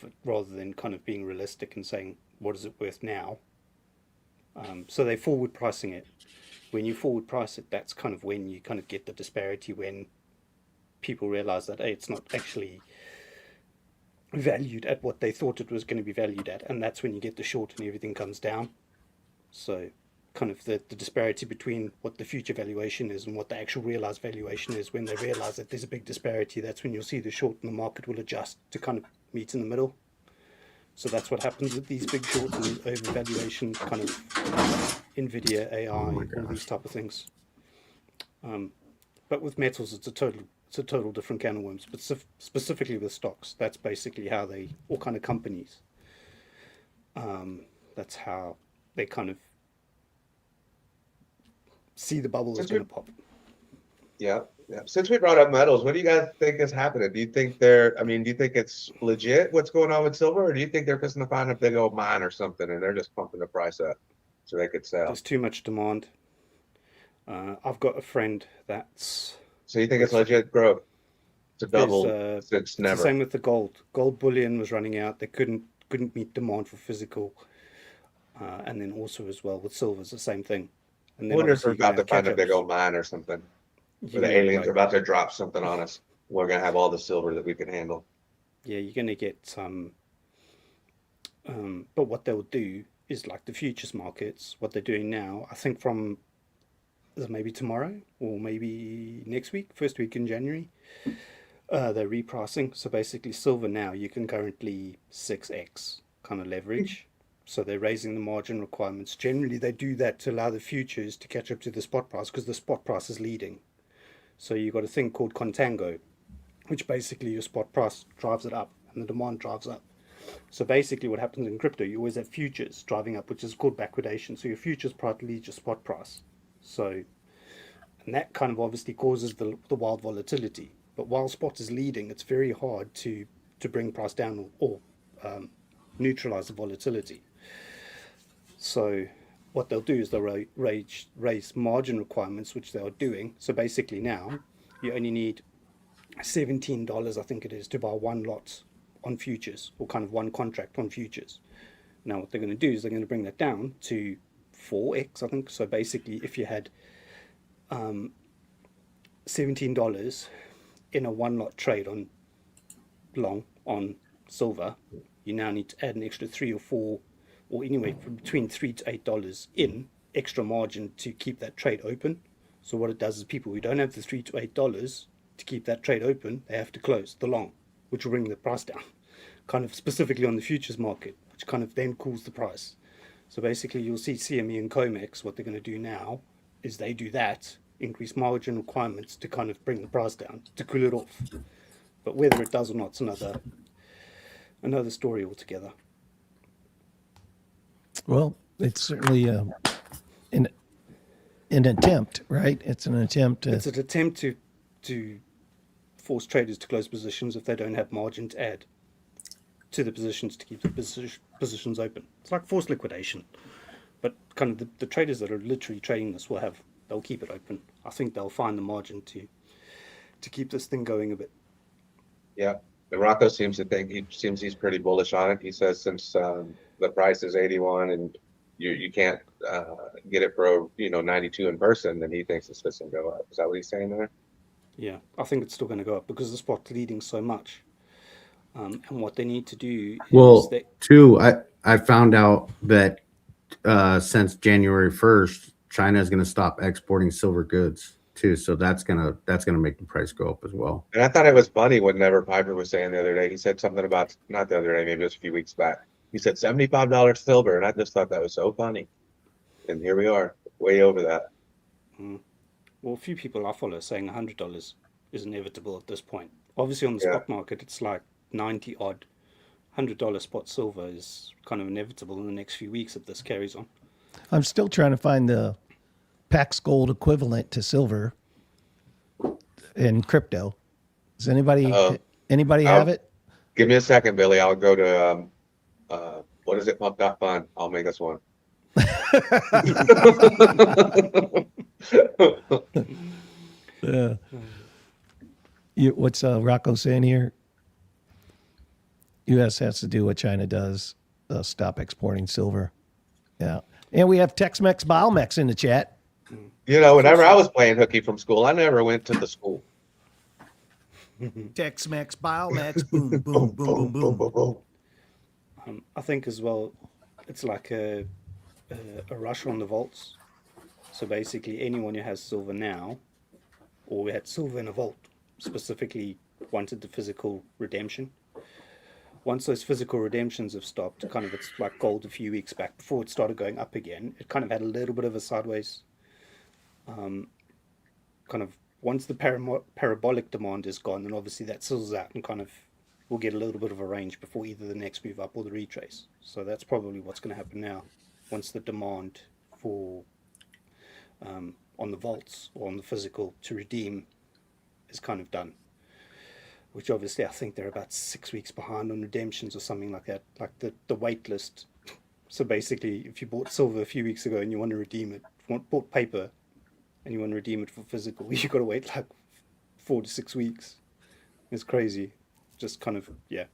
it rather than kind of being realistic and saying what is it worth now. So they forward pricing it. When you forward price it, that's kind of when you kind of get the disparity when people realize that hey, it's not actually valued at what they thought it was going to be valued at, and that's when you get the short and everything comes down. So kind of the disparity between what the future valuation is and what the actual realized valuation is, when they realize that there's a big disparity, that's when you'll see the short and the market will adjust to kind of meet in the middle. So that's what happens with these big short and overvaluation kind of Nvidia, AI, all these type of things. But with metals, it's a total different can of worms. But specifically with stocks, that's basically how they, all kind of companies, that's how they kind of see the bubble is going to pop. Yeah. Since we brought up metals, what do you guys think is happening? Do you think do you think it's legit what's going on with silver, or do you think they're just going to find a big old mine or something and they're just pumping the price up so they could sell? There's too much demand. I've got a friend that's... So you think it's legit growth? It's a double since never. The same with the gold. Gold bullion was running out. They couldn't meet demand for physical. And then also as well with silver, it's the same thing. And then I wonder if we're about to find a big old mine or something. Where the aliens are about to drop something on us. We're going to have all the silver that we can handle. Yeah, you're going to get some... but what they'll do is like the futures markets, what they're doing now, I think from maybe tomorrow or maybe next week, first week in January, they're repricing. So basically silver now, you can currently 6x kind of leverage. So they're raising the margin requirements. Generally, they do that to allow the futures to catch up to the spot price because the spot price is leading. So you've got a thing called contango, which basically your spot price drives it up and the demand drives up. So basically what happens in crypto, you always have futures driving up, which is called backwardation. So your futures price leads your spot price. So, and that kind of obviously causes the wild volatility. But while spot is leading, it's very hard to bring price down or neutralize the volatility. So what they'll do is they'll raise margin requirements, which they are doing. So basically now you only need $17, I think it is, to buy one lot on futures, or kind of one contract on futures. Now what they're going to do is they're going to bring that down to 4x, I think. So basically if you had $17 in a one lot trade on long on silver, you now need to add an extra 3 or 4 or anyway from between $3 to $8 in extra margin to keep that trade open. So what it does is people who don't have the $3 to $8 to keep that trade open, they have to close the long, which will bring the price down, kind of specifically on the futures market, which kind of then cools the price. So basically you'll see CME and COMEX, what they're going to do now is they do that, increase margin requirements to kind of bring the price down, to cool it off. But whether it does or not, it's another story altogether. Well, it's certainly an attempt, right? It's an attempt to... It's an attempt to force traders to close positions if they don't have margin to add to the positions to keep the positions open. It's like forced liquidation. But kind of the traders that are literally trading this they'll keep it open. I think they'll find the margin to keep this thing going a bit. Yeah. Rocco seems to think he's pretty bullish on it. He says since the price is 81 and you can't get it for 92 in person, then he thinks it's just going to go up. Is that what he's saying there? Yeah, I think it's still going to go up because the spot's leading so much. And what they need to do is I found out that since January 1st, China is going to stop exporting silver goods too. So that's gonna make the price go up as well. And I thought it was funny whatever Piper was saying the other day. He said something about, not the other day, maybe just a few weeks back. He said $75 silver, and I just thought that was so funny. And here we are, way over that. Well, a few people I follow are saying $100 is inevitable at this point. Obviously, on the Yeah. spot market, it's like 90 odd. $100 spot silver is kind of inevitable in the next few weeks if this carries on. I'm still trying to find the Pax Gold equivalent to silver in crypto. Does anybody Um, have I'll it? give me a second, Billy. I'll go to what is it? Pump.fun. I'll make us one. Yeah. What's Rocco saying here? U.S. has to do what China does, stop exporting silver. Yeah. And we have Tex-Mex Biomex in the chat. Whenever I was playing hooky from school, I never went to the school. Tex-Mex Biomex. Boom, boom, boom, boom, boom. I think as well, it's like a rush on the vaults. So basically, anyone who has silver now, or had silver in a vault, specifically wanted the physical redemption. Once those physical redemptions have stopped, kind of, it's like gold a few weeks back before it started going up again. It kind of had a little bit of a sideways. Kind of once the parabolic demand is gone, then obviously that sizzles out and kind of will get a little bit of a range before either the next move up or the retrace. So that's probably what's going to happen now. Once the demand for on the vaults or on the physical to redeem is kind of done, which obviously I think they're about 6 weeks behind on redemptions or something like that, like the wait list. So basically, if you bought silver a few weeks ago and you want to redeem it, bought paper and you want to redeem it for physical, you've got to wait like 4 to 6 weeks. It's crazy. Just kind of, yeah.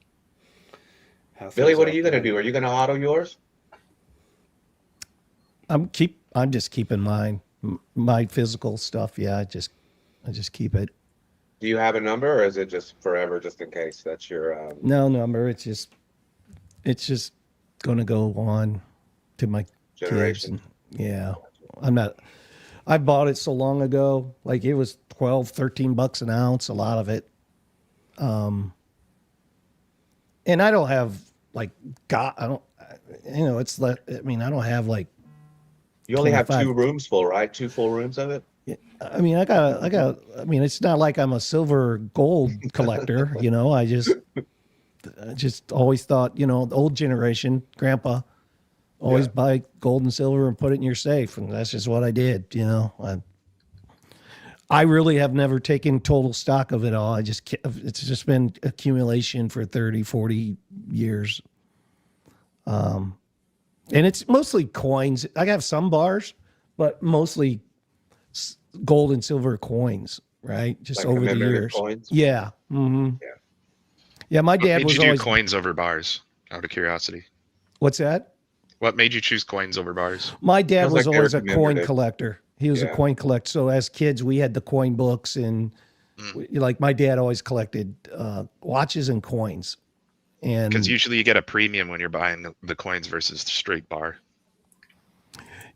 Billy, what are you going to do? Are you going to auto yours? I'm just keeping my physical stuff. Yeah, I just keep it. Do you have a number, or is it just forever, just in case? That's your No number. It's just going to go on to my generation. kids. Yeah, I bought it so long ago. Like it was $12-13 an ounce. A lot of it. And I don't have like it's like, I mean, I don't have like. You only have 25. 2 rooms full, right? 2 full rooms of it. I mean, I mean, it's not like I'm a silver gold collector, I just always thought, the old generation, grandpa always buy gold and silver and put it in your safe. And that's just what I did, I really have never taken total stock of it all. It's just been accumulation for 30, 40 years. And it's mostly coins. I have some bars, but mostly gold and silver coins, right? Just Like over the commemorative years. coins? Yeah. Mm-hmm. Yeah. Yeah. My What dad made was you do always. coins over bars? Out of curiosity, What's that? what made you choose coins over bars? My dad Sounds was like always they're a coin commemorative. collector. He was a Yeah. coin collector. So as kids, we had the coin books, and like my dad always collected watches and coins. And Because usually you get a premium when you're buying the coins versus the straight bar.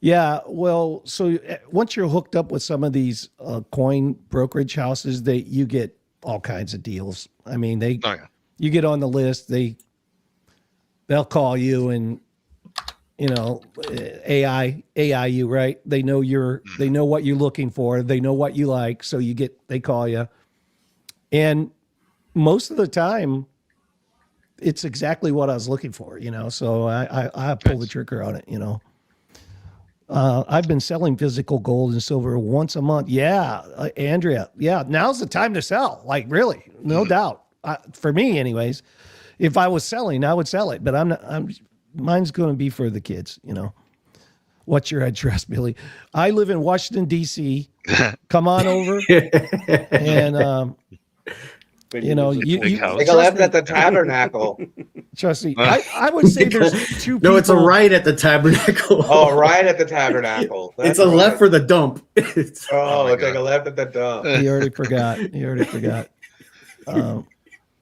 yeah, well, so once you're hooked up with some of these coin brokerage houses, you get all kinds of deals. I mean, Oh yeah. you get on the list, they'll call you and AI you, right? They know they know what you're looking for, they know what you like, so they call you. And most of the time it's exactly what I was looking for, so I pull the trigger on it, I've been selling physical gold and silver once a month. Yeah, Andrea. Yeah, now's the time to sell. Like really, no doubt. For me, anyways, if I was selling, I would sell it. But I'm not. Mine's going to be for the kids. What's your address, Billy? I live in Washington D.C. Come on over, and Big house. Take a left at the tabernacle. trust me. I would say there's two. No, it's a people- right at the tabernacle. Oh, right at the tabernacle. It's That's a left right. for the dump. It's- Oh, my take God. a left at the dump. He already forgot.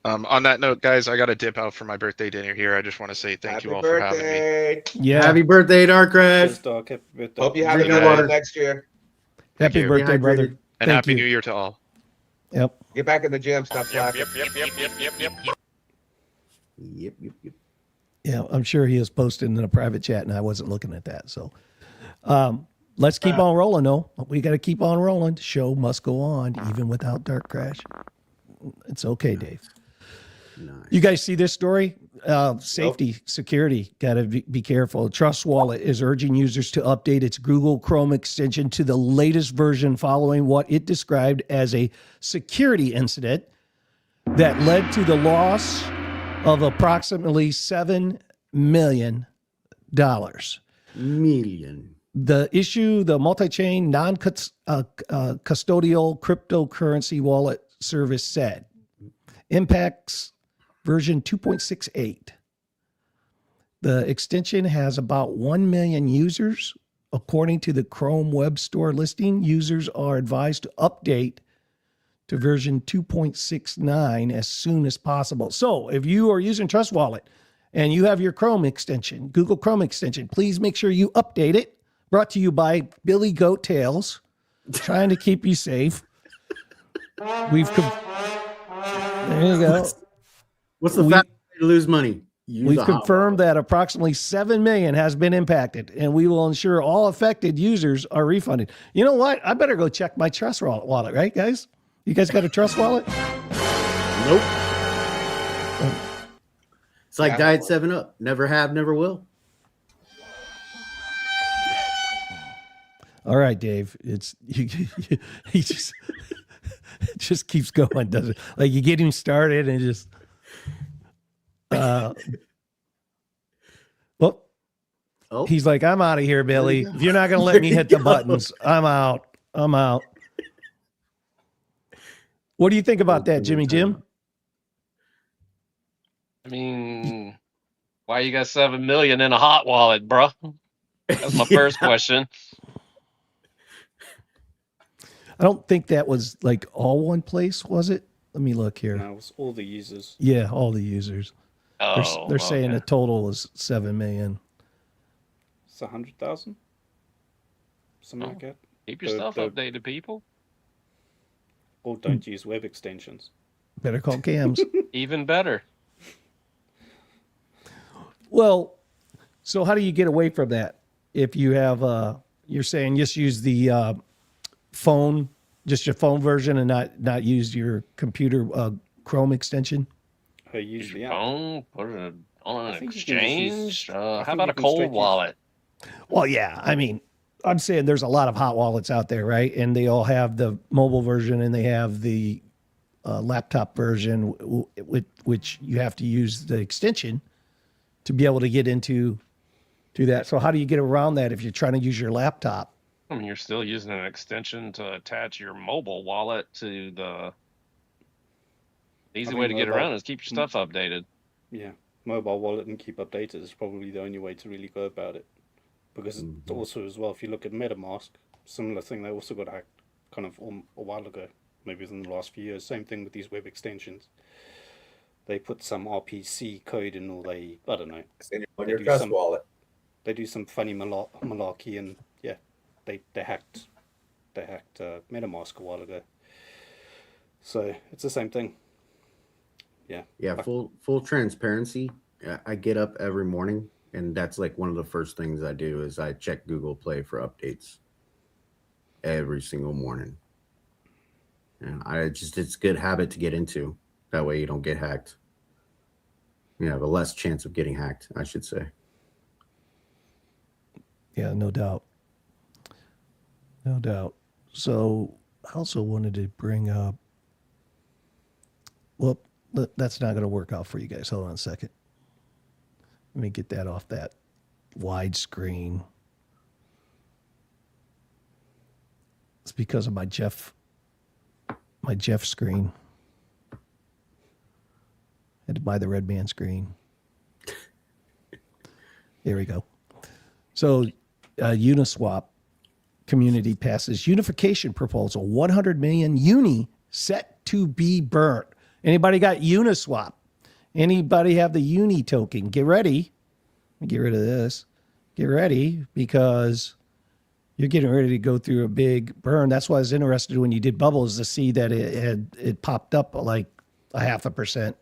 On that note, guys, I got to dip out for my birthday dinner here. I just want to say thank Happy you all for having me. birthday. Yeah. Happy birthday, Dark Cheers, Crash. Doc. Happy birthday. Hope you have Drink another your water. one next year. Happy you. birthday, Dehydrated. brother. And Thank Happy you. New Year to all. Yep. Get back in the gym. Stop slacking. Yep. Yeah, I'm sure he was posted in a private chat, and I wasn't looking at that. So, let's keep on rolling. though. We got to keep on rolling. The show must go on, even without Dark Crash. It's okay, Dave. Nice. You guys see this story? Safety, security, got to be careful. Trust Wallet is urging users to update its Google Chrome extension to the latest version following what it described as a security incident that led to the loss of approximately $7 million. Million. The issue, the multi-chain non-custodial cryptocurrency wallet service said, impacts version 2.68. The extension has about 1 million users. According to the Chrome Web Store listing, users are advised to update to version 2.69 as soon as possible. So if you are using Trust Wallet and you have your Chrome extension, Google Chrome extension, please make sure you update it. Brought to you by Billy Goat Tails, trying to keep you safe. There you go. What's the fastest way to lose money? We've confirmed that approximately 7 million has been impacted, and we will ensure all affected users are refunded. You know what? I better go check my Trust Wallet, right, guys? You guys got a Trust Wallet? Nope. It's like Diet 7-Up. Never have, never will. All right, Dave. It's he just it just keeps going, doesn't it? Like you get him started and just he's like, I'm out of here, Billy. If you're not gonna let me hit the buttons, I'm out. What do you think about that, Jimmy Jim? I mean, why you got 7 million in a hot wallet, bro? That's my first question. I don't think that was like all one place, was it? Let me look here. No, it was all the users. Yeah, all the users. They're saying the total is 7 million. It's 100,000, something like that. Keep your stuff updated, people. Or don't use web extensions. Better call Cams. Even better. Well, so how do you get away from that? If you have, you're saying just use the phone, just your phone version, and not use your computer Chrome extension. Use the phone, put it on an exchange. How about a cold wallet? Well, yeah. I mean, I'm saying there's a lot of hot wallets out there, right? And they all have the mobile version and they have the laptop version, which you have to use the extension to be able to get into that. So how do you get around that if you're trying to use your laptop? I mean, you're still using an extension to attach your mobile wallet to the easy way to get around is keep your stuff updated. Yeah, mobile wallet and keep updated is probably the only way to really go about it. Because also as well, if you look at MetaMask, similar thing, they also got hacked kind of a while ago, maybe within the last few years. Same thing with these web extensions. They put some RPC code in, or I don't know. On your Trust Wallet. They do some funny malarkey, and yeah, they hacked MetaMask a while ago. So it's the same thing. Yeah. Yeah. Full transparency. I get up every morning, and that's like one of the first things I do is I check Google Play for updates every single morning. And it's a good habit to get into. That way you don't get hacked. You have a less chance of getting hacked, I should say. Yeah, no doubt. No doubt. So I also wanted to bring up, well, that's not going to work out for you guys. Hold on a second. Let me get that off that wide screen. It's because of my Jeff screen. Had to buy the red man screen. There we go. So Uniswap community passes unification proposal. 100 million uni set to be burnt. Anybody got Uniswap? Anybody have the uni token? Get ready. Get rid of this. Get ready because you're getting ready to go through a big burn. That's why I was interested when you did bubbles to see that it popped up like 0.5%.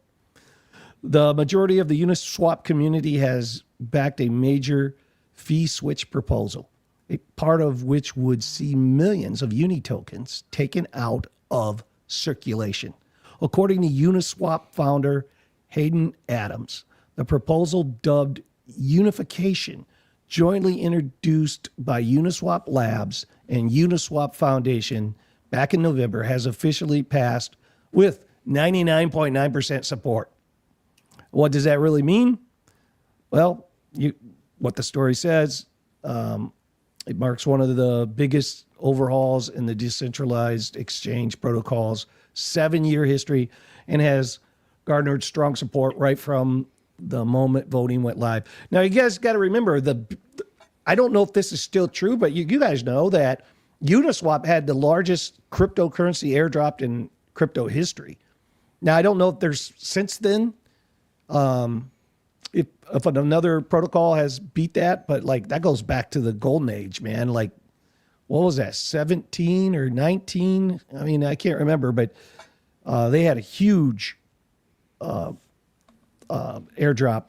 The majority of the Uniswap community has backed a major fee switch proposal, a part of which would see millions of uni tokens taken out of circulation. According to Uniswap founder Hayden Adams, the proposal, dubbed Unification, jointly introduced by Uniswap Labs and Uniswap Foundation back in November, has officially passed with 99.9% support. What does that really mean? Well, what the story says, it marks one of the biggest overhauls in the decentralized exchange protocol's 7-year history and has garnered strong support right from the moment voting went live. Now, you guys got to remember, I don't know if this is still true, but you guys know that Uniswap had the largest cryptocurrency airdrop in crypto history. Now, I don't know if there's since then, if another protocol has beat that, but like that goes back to the golden age, man. Like, what was that, 17 or 19? I mean, I can't remember, but they had a huge airdrop,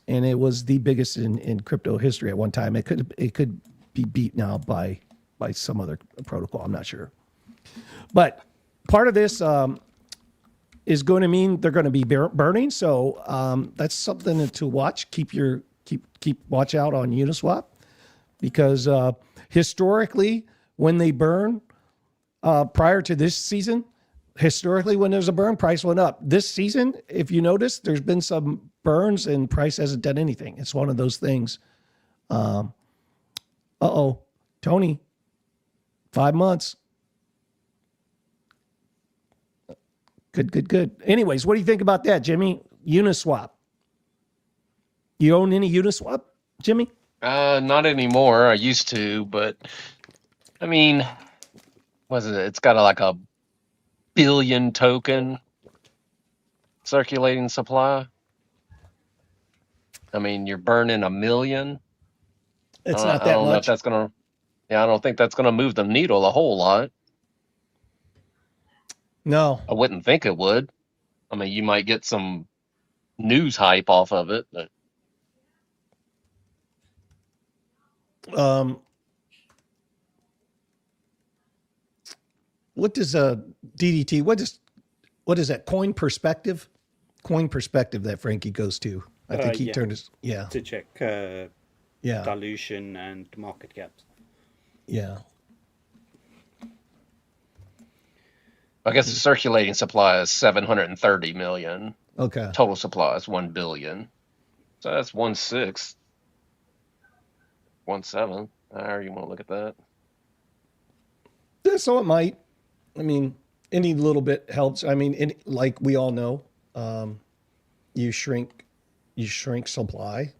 and it was the biggest in crypto history at one time. It could be beat now by some other protocol. I'm not sure, but part of this is going to mean they're going to be burning. So that's something to watch. Keep watch out on Uniswap, because historically, when they burn, prior to this season, historically when there's a burn, price went up. This season, if you notice, there's been some burns and price hasn't done anything. It's one of those things. Tony, 5 months. Good. Anyways, what do you think about that, Jimmy? Uniswap. You own any Uniswap, Jimmy? Not anymore. I used to, but I mean, was it? It's got like a billion token circulating supply. I mean, you're burning 1 million. It's not that I don't know if much. that's gonna. Yeah, I don't think that's gonna move the needle a whole lot. No. I wouldn't think it would. I mean, you might get some news hype off of it, but What does DDT? What is that? Coin perspective that Frankie goes to. I think he turned his to check dilution and market caps. Yeah. I guess the circulating supply is 730 million. Okay. Total supply is 1 billion. So that's 1/6, 1/7. However you want to look at that. Yeah, so it might. I mean, any little bit helps. I mean, like we all know, you shrink supply.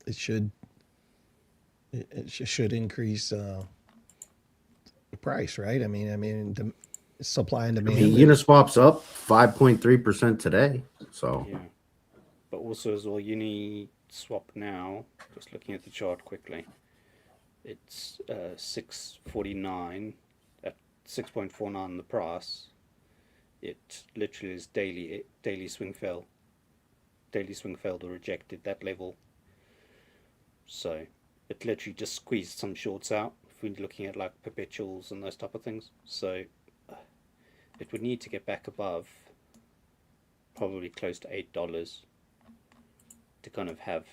It should increase the price, right? I mean, the supply and demand. Uniswap's up 5.3% today. So Yeah. But also as well, Uniswap now, just looking at the chart quickly, it's 649 at 6.49 the price. It literally is daily swing failed or rejected that level. So it literally just squeezed some shorts out if we're looking at like perpetuals and those type of things. So it would need to get back above probably close to $8 to kind of have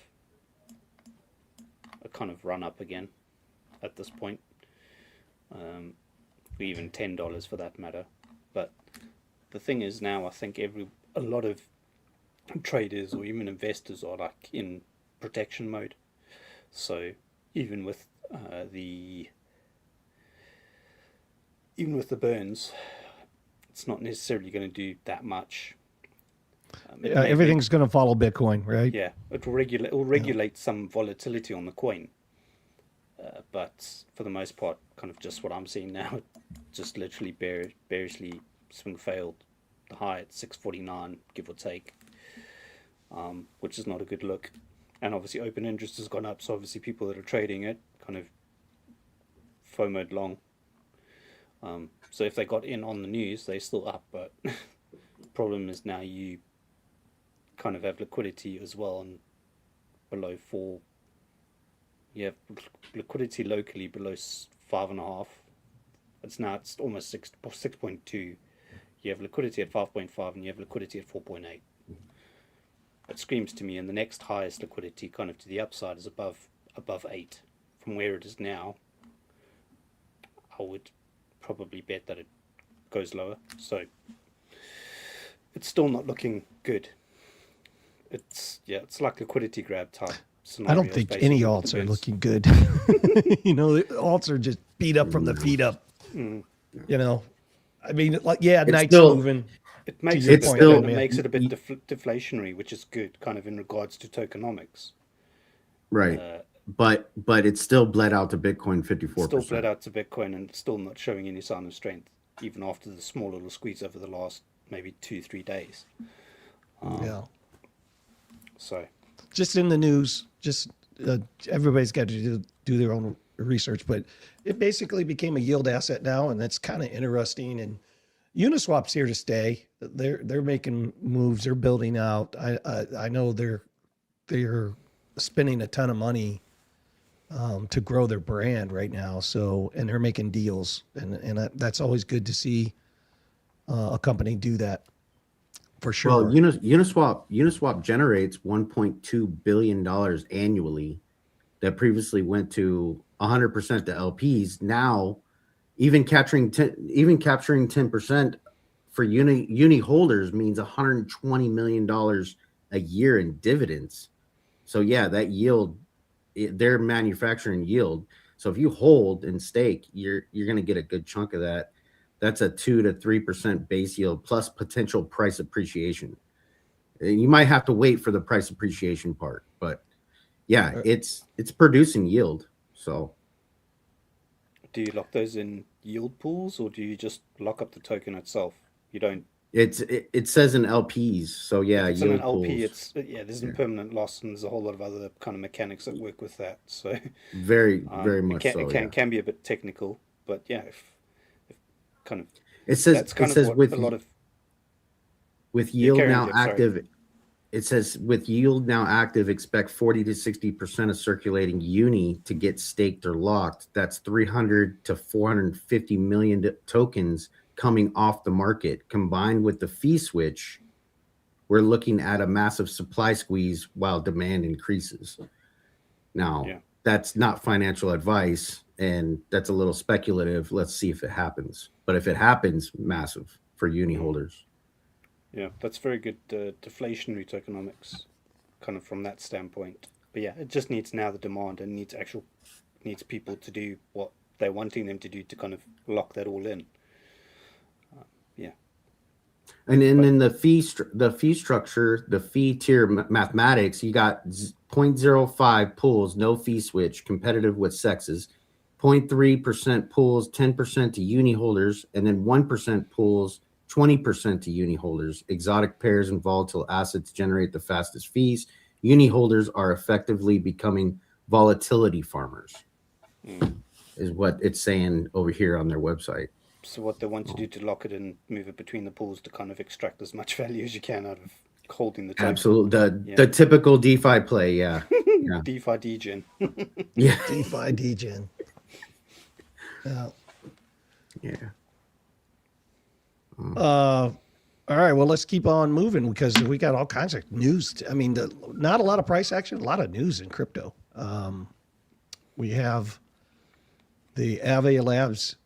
a kind of run up again at this point, or even $10 for that matter. But the thing is now, I think a lot of traders or even investors are like in protection mode. So even with the burns, it's not necessarily going to do that much. Everything's going to follow Bitcoin, right? Yeah, it will regulate some volatility on the coin. But for the most part, kind of just what I'm seeing now, just literally bearishly swing failed. The high at 649, give or take, which is not a good look. And obviously open interest has gone up, so obviously people that are trading it kind of FOMO'd long. So if they got in on the news, they're still up, but the problem is now you kind of have liquidity as well, and below 4. You have liquidity locally below 5.5. It's almost 6.2. You have liquidity at 5.5 and you have liquidity at 4.8. It screams to me, and the next highest liquidity kind of to the upside is above 8. From where it is now, I would probably bet that it goes lower. So it's still not looking good. It's like liquidity grab type scenarios. I don't think any alts are looking good. You know, the alts are just beat up from the feet up. You know, I mean, like, yeah, Night's moving. It makes your it, point, still, man. it makes it a bit deflationary, which is good, kind of in regards to tokenomics. Right. But it's still bled out to Bitcoin 54%. Still bled out to Bitcoin and still not showing any sign of strength, even after the small little squeeze over the last maybe 2-3 days. Yeah. So, just in the news, just everybody's got to do their own research, but it basically became a yield asset now, and that's kind of interesting. And Uniswap's here to stay. They're making moves. They're building out. I know they're spending a ton of money to grow their brand right now. So, and they're making deals, and that's always good to see a company do that. For sure. Well, Uniswap generates $1.2 billion annually that previously went to 100% to LPs. Now, even capturing 10% for uni holders means $120 million a year in dividends. So yeah, that yield, they're manufacturing yield. So if you hold and stake, you're going to get a good chunk of that. That's a 2 to 3% base yield plus potential price appreciation. You might have to wait for the price appreciation part, but yeah, it's producing yield. So, do you lock those in yield pools, or do you just lock up the token itself? You don't. It says in LPs, so yeah, if it's in an LP. Pools. There's impermanent loss, and there's a whole lot of other kind of mechanics that work with that. So very much so. It can be a bit technical, but yeah, if kind of it says with a lot of yield now active. Sorry. It says with yield now active, expect 40 to 60% of circulating uni to get staked or locked. That's 300 to 450 million tokens coming off the market. Combined with the fee switch, we're looking at a massive supply squeeze while demand increases. Now, that's not financial advice, and that's a little speculative. Let's see if it happens. But if it happens, massive for uni holders. Yeah, that's very good deflationary tokenomics, kind of from that standpoint. But yeah, it just needs now the demand, and needs people to do what they're wanting them to do to kind of lock that all in. And then the fee structure, the fee tier mathematics, you got 0.05 pools, no fee switch, competitive with sexes, 0.3% pools, 10% to uni holders, and then 1% pools, 20% to uni holders. Exotic pairs and volatile assets generate the fastest fees. Uni holders are effectively becoming volatility farmers, is what it's saying over here on their website. So what they want to do to lock it and move it between the pools to kind of extract as much value as you can out of holding the token. Absolutely. The typical DeFi play, yeah. DeFi degen. Yeah. DeFi degen. Yeah. All right, well, let's keep on moving because we got all kinds of news. I mean, not a lot of price action, a lot of news in crypto. We have the Aave Labs.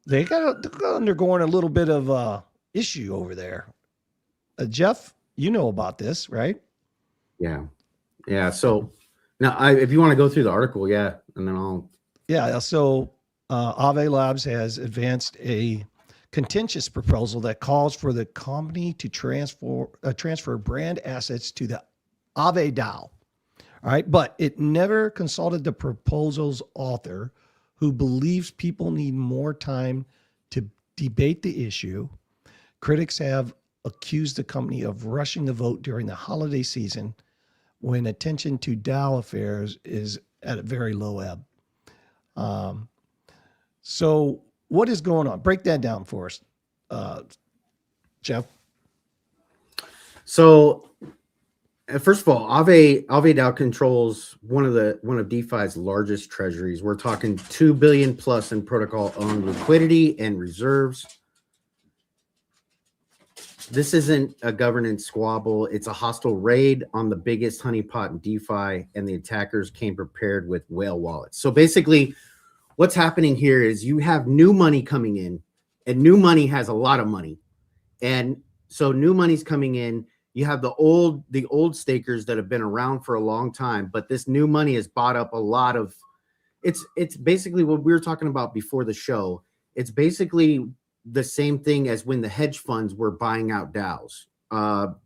They're undergoing a little bit of issue over there. Jeff, you know about this, right? Yeah. So now, if you want to go through the article, and then I'll. Yeah. So Aave Labs has advanced a contentious proposal that calls for the company to transfer brand assets to the Aave DAO. All right, but it never consulted the proposal's author, who believes people need more time to debate the issue. Critics have accused the company of rushing the vote during the holiday season when attention to DAO affairs is at a very low ebb. So what is going on? Break that down for us, Jeff. So first of all, Aave DAO controls one of DeFi's largest treasuries. We're talking $2 billion plus in protocol owned liquidity and reserves. this isn't a governance squabble. It's a hostile raid on the biggest honeypot in DeFi, and the attackers came prepared with whale wallets. So basically, what's happening here is you have new money coming in, and new money has a lot of money. And so new money's coming in. You have the old stakers that have been around for a long time, but this new money has bought up a lot of it's basically what we were talking about before the show. It's basically the same thing as when the hedge funds were buying out DAOs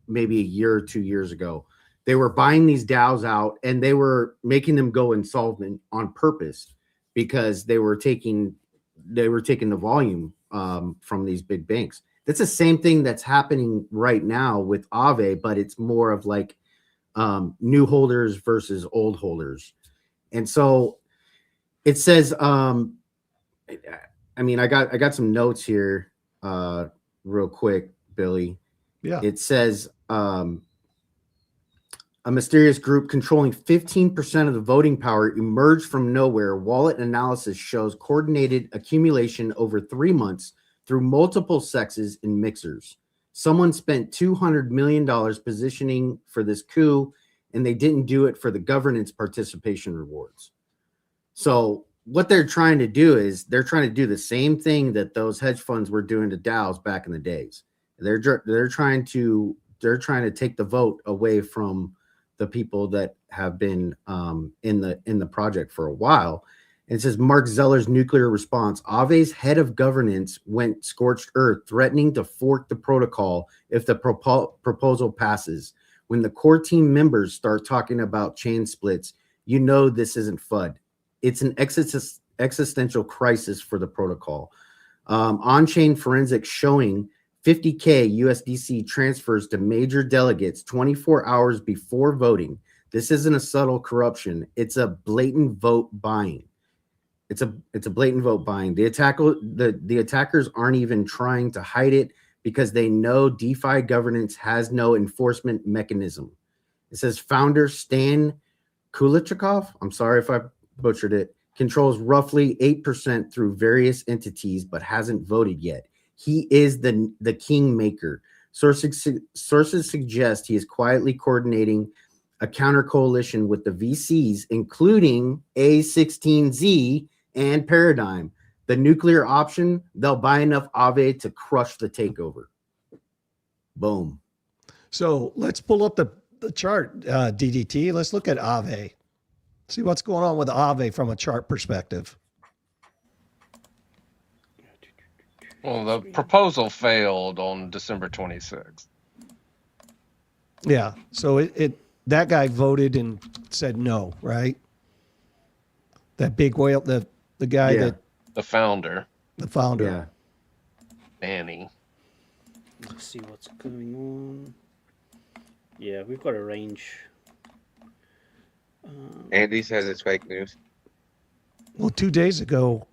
maybe a year or 2 years ago. They were buying these DAOs out and they were making them go insolvent on purpose because they were taking the volume from these big banks. That's the same thing that's happening right now with Aave, but it's more of like new holders versus old holders. And so it says, I got some notes here real quick, Billy. Yeah. It says a mysterious group controlling 15% of the voting power emerged from nowhere. Wallet analysis shows coordinated accumulation over 3 months through multiple sexes and mixers. Someone spent $200 million positioning for this coup, and they didn't do it for the governance participation rewards. So what they're trying to do is they're trying to do the same thing that those hedge funds were doing to DAOs back in the days. They're trying to take the vote away from the people that have been in the project for a while. And it says Mark Zeller's nuclear response. Aave's head of governance went scorched earth, threatening to fork the protocol if the proposal passes. When the core team members start talking about chain splits, you know this isn't FUD. It's an existential crisis for the protocol. On-chain forensics showing 50K USDC transfers to major delegates 24 hours before voting. This isn't a subtle corruption. It's a blatant vote buying. It's a blatant vote buying. The attackers aren't even trying to hide it because they know DeFi governance has no enforcement mechanism. It says founder Stan Kulichikov, I'm sorry if I butchered it, controls roughly 8% through various entities but hasn't voted yet. He is the kingmaker. Sources suggest he is quietly coordinating a counter coalition with the VCs, including A16Z and Paradigm. The nuclear option, they'll buy enough Aave to crush the takeover. Boom. So let's pull up the chart, DDT. Let's look at Aave. See what's going on with Aave from a chart perspective. Well, the proposal failed on December 26th. Yeah. So that guy voted and said no, right? That big whale, the guy that the founder. Yeah. Manny. Let's see what's going on. Yeah, we've got a range. Andy says it's fake news. Well, 2 days ago.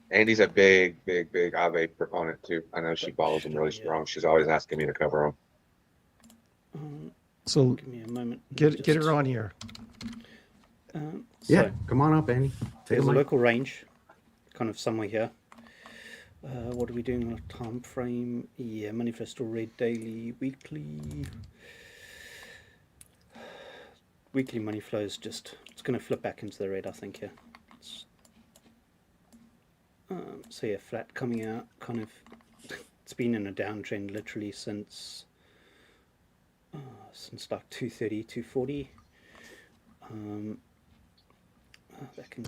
Andy's a big Aave proponent too. I know she follows him really strong. She's always asking me to cover him. So give me a moment. Get her on here. Come on up, Andy. There's a local range, kind of somewhere here. What are we doing on a time frame? Yeah, money flow still red daily, weekly. Weekly money flow is it's going to flip back into the red, I think. Yeah. So yeah, flat coming out. Kind of, it's been in a downtrend literally since like 230, 240.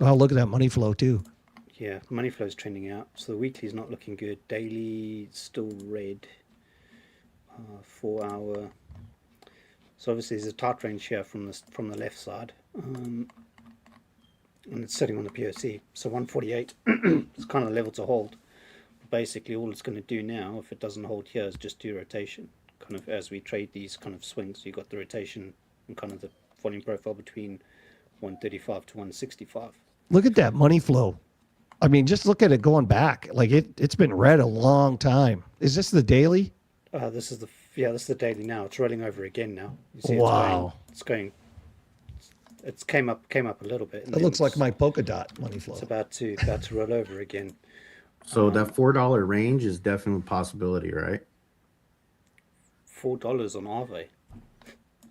Oh, look at that money flow too. Yeah, money flow is trending out. So the weekly is not looking good. Daily still red. 4 hour. So obviously there's a tight range here from the left side, and it's sitting on the POC. So 148 is kind of level to hold. Basically, all it's going to do now, if it doesn't hold here, is just do rotation. Kind of as we trade these kind of swings, you got the rotation and kind of the volume profile between 135 to 165. Look at that money flow. I mean, just look at it going back. Like it's been red a long time. Is this the daily? This is the daily now. It's rolling over again now. You see wow. It's came up a little bit. It looks like my polka dot money flow. It's about to roll over again. So that $4 range is definitely a possibility, right? $4 on Aave.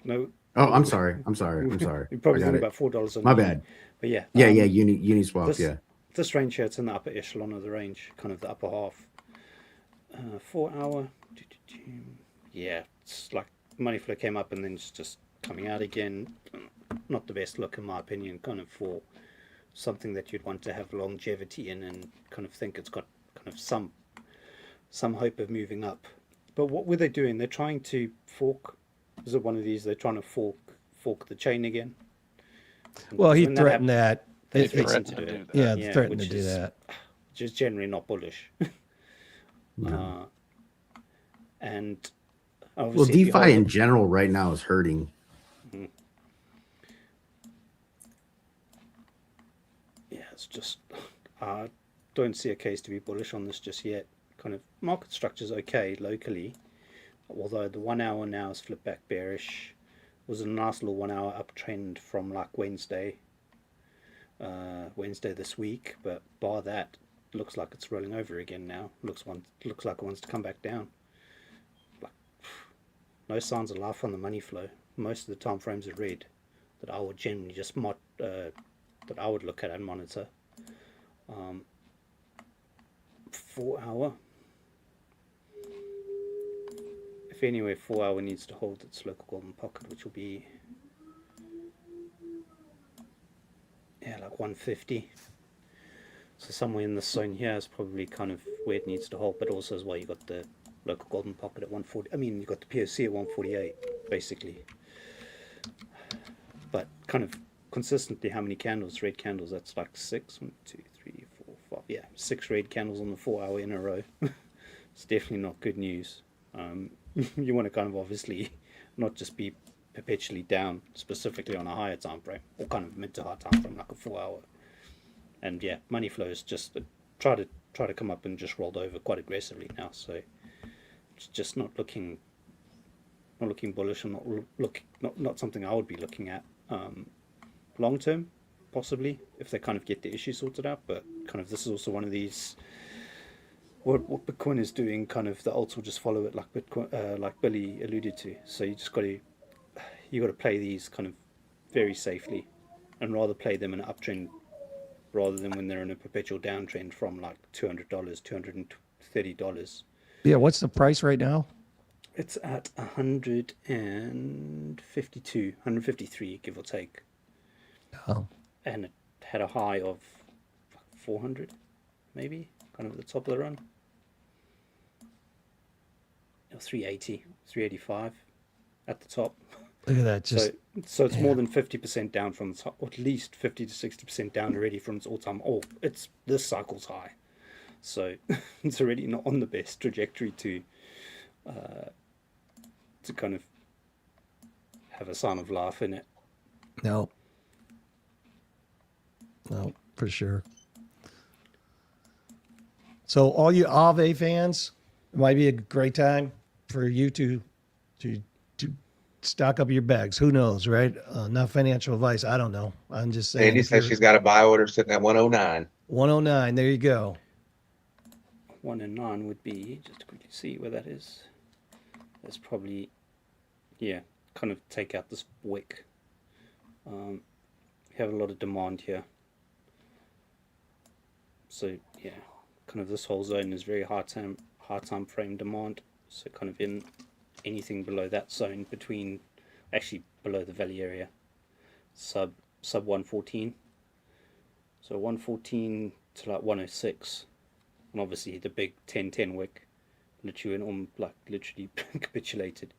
No. Oh, I'm sorry. I'm sorry. You're probably I got thinking it. about $4 on My Uni. bad. But yeah. Yeah, Uniswap. This, Yeah. This range here, it's in the upper echelon of the range, kind of the upper half. 4 hour. Yeah, it's like money flow came up and then it's just coming out again. Not the best look in my opinion, kind of for something that you'd want to have longevity in and kind of think it's got kind of some hope of moving up. But what were they doing? They're trying to fork. Is it one of these? They're trying to fork the chain again. Well, he When threatened that. They It- threatened to threatened do to it. do that. yeah, threatened to which do is- that. Which is generally not bullish. No. And Well, obviously, if you DeFi hold in it- general right now is hurting. yeah, it's just I don't see a case to be bullish on this just yet. Kind of market structure's okay locally, although the 1 hour now has flipped back bearish. It was a nice little 1 hour uptrend from like Wednesday this week, but bar that, looks like it's rolling over again now. Looks like it wants to come back down. Like, no signs of life on the money flow. Most of the time frames are red that I would generally just that I would look at and monitor. 4 hour. If anywhere, 4 hour needs to hold its local golden pocket, which will be like 150. So somewhere in this zone here is probably kind of where it needs to hold, but also as well you got the local golden pocket at 140. I mean, you got the POC at 148 basically. But kind of consistently, how many candles? Red candles. That's like 6. 1, 2, 3, 4, 5. Yeah, 6 red candles on the 4 hour in a row. It's definitely not good news. You want to kind of obviously not just be perpetually down, specifically on a higher time frame, or kind of mid to high time frame, like a 4 hour. And yeah, money flows just try to come up and just rolled over quite aggressively now. So it's just not looking bullish, and not something I would be looking at long term, possibly if they kind of get the issue sorted out. But kind of this is also one of these. What Bitcoin is doing, kind of the alts will just follow it, like Bitcoin, like Billy alluded to. So you just got to play these kind of very safely, and rather play them in an uptrend rather than when they're in a perpetual downtrend from like $200, $230. Yeah, what's the price right now? It's at 152, 153, give or take. Oh, And it had a high of 400, maybe, kind of at the top of the run. 380, 385 at the top. look at that! Just So it's more than 50% down from the top, or at least 50 to 60% down already from its all-time. Oh, it's this cycle's high, so it's already not on the best trajectory to kind of have a sign of life in it. no, for sure. So, all you Aave fans, it might be a great time for you to stock up your bags. Who knows, right? Not financial advice. I don't know. I'm just saying. Sandy says she's got a buy order sitting at 109. 109. There you go. 1 and 9 would be, just to quickly see where that is. That's probably, yeah, kind of take out this wick. You have a lot of demand here. So yeah, kind of this whole zone is very high time frame demand. So kind of in anything below that zone, between actually below the valley area, sub 114. So 114 to like 106, and obviously the big 10-10 wick, literally capitulated.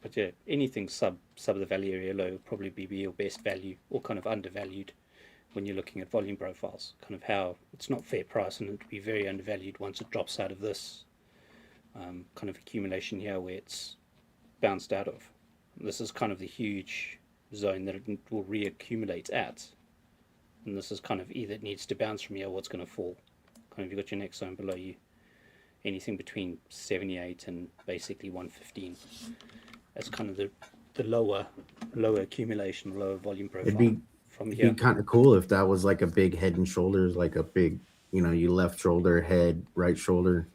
But yeah, anything sub the valley area low will probably be your best value, or kind of undervalued when you're looking at volume profiles. Kind of how it's not fair price, and it would be very undervalued once it drops out of this kind of accumulation here where it's bounced out of. This is kind of the huge zone that it will reaccumulate at, and this is kind of either it needs to bounce from here or it's going to fall. Kind of you got your next zone below you, anything between 78 and basically 115. That's kind of the lower accumulation, lower volume profile. It'd be kind of cool if that was like a big head and shoulders, like a big, you left shoulder, head, right shoulder.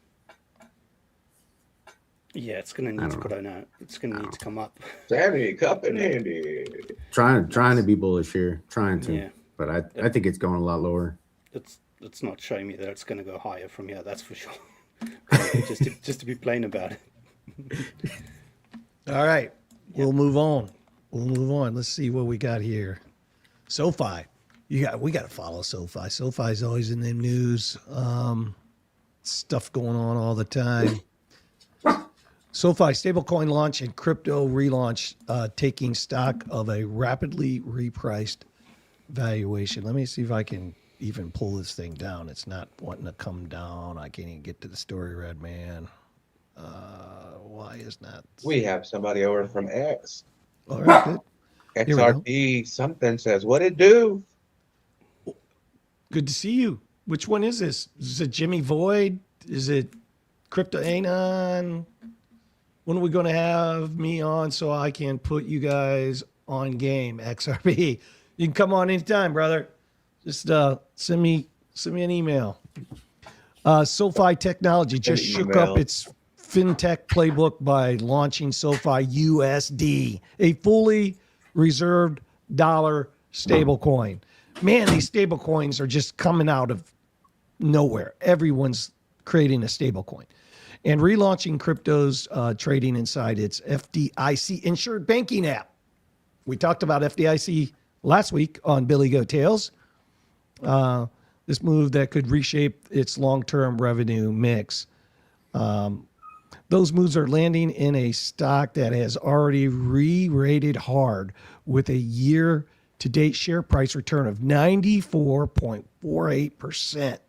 Yeah, it's going to need to go down. It's going to need to come up. Sandy, cup in handy. Trying to be bullish here, trying to, Yeah. but I think it's going a lot lower. It's not showing me that it's going to go higher from here. That's for sure. just to be plain about it. All right. We'll move on. Let's see what we got here. SoFi. We got to follow SoFi. SoFi's always in the news. Stuff going on all the time. SoFi stablecoin launch and crypto relaunch, taking stock of a rapidly repriced valuation. Let me see if I can even pull this thing down. It's not wanting to come down. I can't even get to the story, Red Man. Why is not? We have somebody over from X. All right, good. Here we go. XRP something says, what it do? Good to see you. Which one is this? Is it Jimmy Void? Is it Crypto Anon? When are we going to have me on so I can put you guys on game? XRP. You can come on anytime, brother. Just send me an email. SoFi Technology just shook up its fintech playbook by launching SoFi USD, a fully reserved dollar stablecoin. Man, these stablecoins are just coming out of nowhere. Everyone's creating a stablecoin. And relaunching crypto's trading inside its FDIC insured banking app. We talked about FDIC last week on Billy Goat Tales. This move that could reshape its long-term revenue mix. Those moves are landing in a stock that has already re-rated hard with a year-to-date share price return of 94.48%.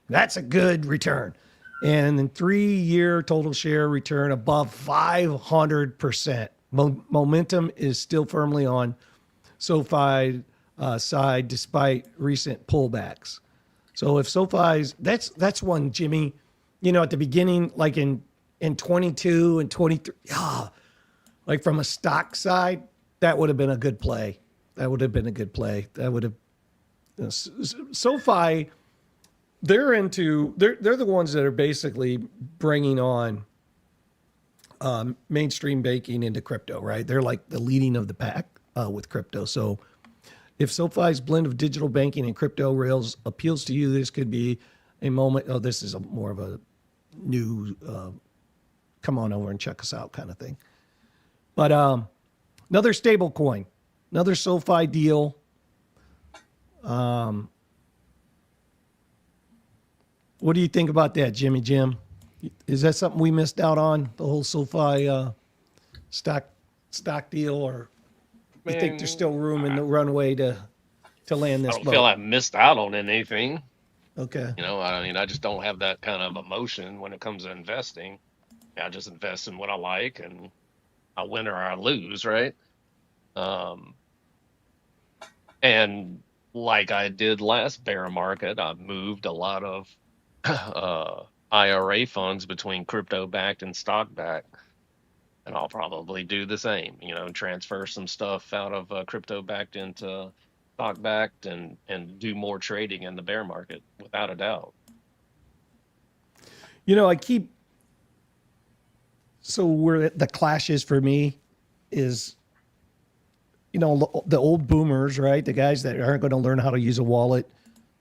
That's a good return. And then 3-year total share return above 500%. Momentum is still firmly on SoFi side despite recent pullbacks. So if SoFi's, that's one, Jimmy, at the beginning, like in 22 and 23, like from a stock side, that would have been a good play. That would have SoFi, they're the ones that are basically bringing on mainstream banking into crypto, right? They're like the leading of the pack with crypto. So if SoFi's blend of digital banking and crypto rails appeals to you, this could be a moment. Oh, this is more of a new, come on over and check us out kind of thing. But another stable coin, another SoFi deal. What do you think about that, Jimmy Jim? Is that something we missed out on, the whole SoFi stock deal, or you think there's still room in the runway to land this I don't boat? feel I missed out on anything. Okay. I just don't have that kind of emotion when it comes to investing. I just invest in what I like, and I win or I lose, right? And like I did last bear market, I moved a lot of IRA funds between crypto-backed and stock-backed. And I'll probably do the same, transfer some stuff out of crypto-backed into stock-backed and do more trading in the bear market, without a doubt. So where the clash is for me is, the old boomers, right? The guys that aren't going to learn how to use a wallet,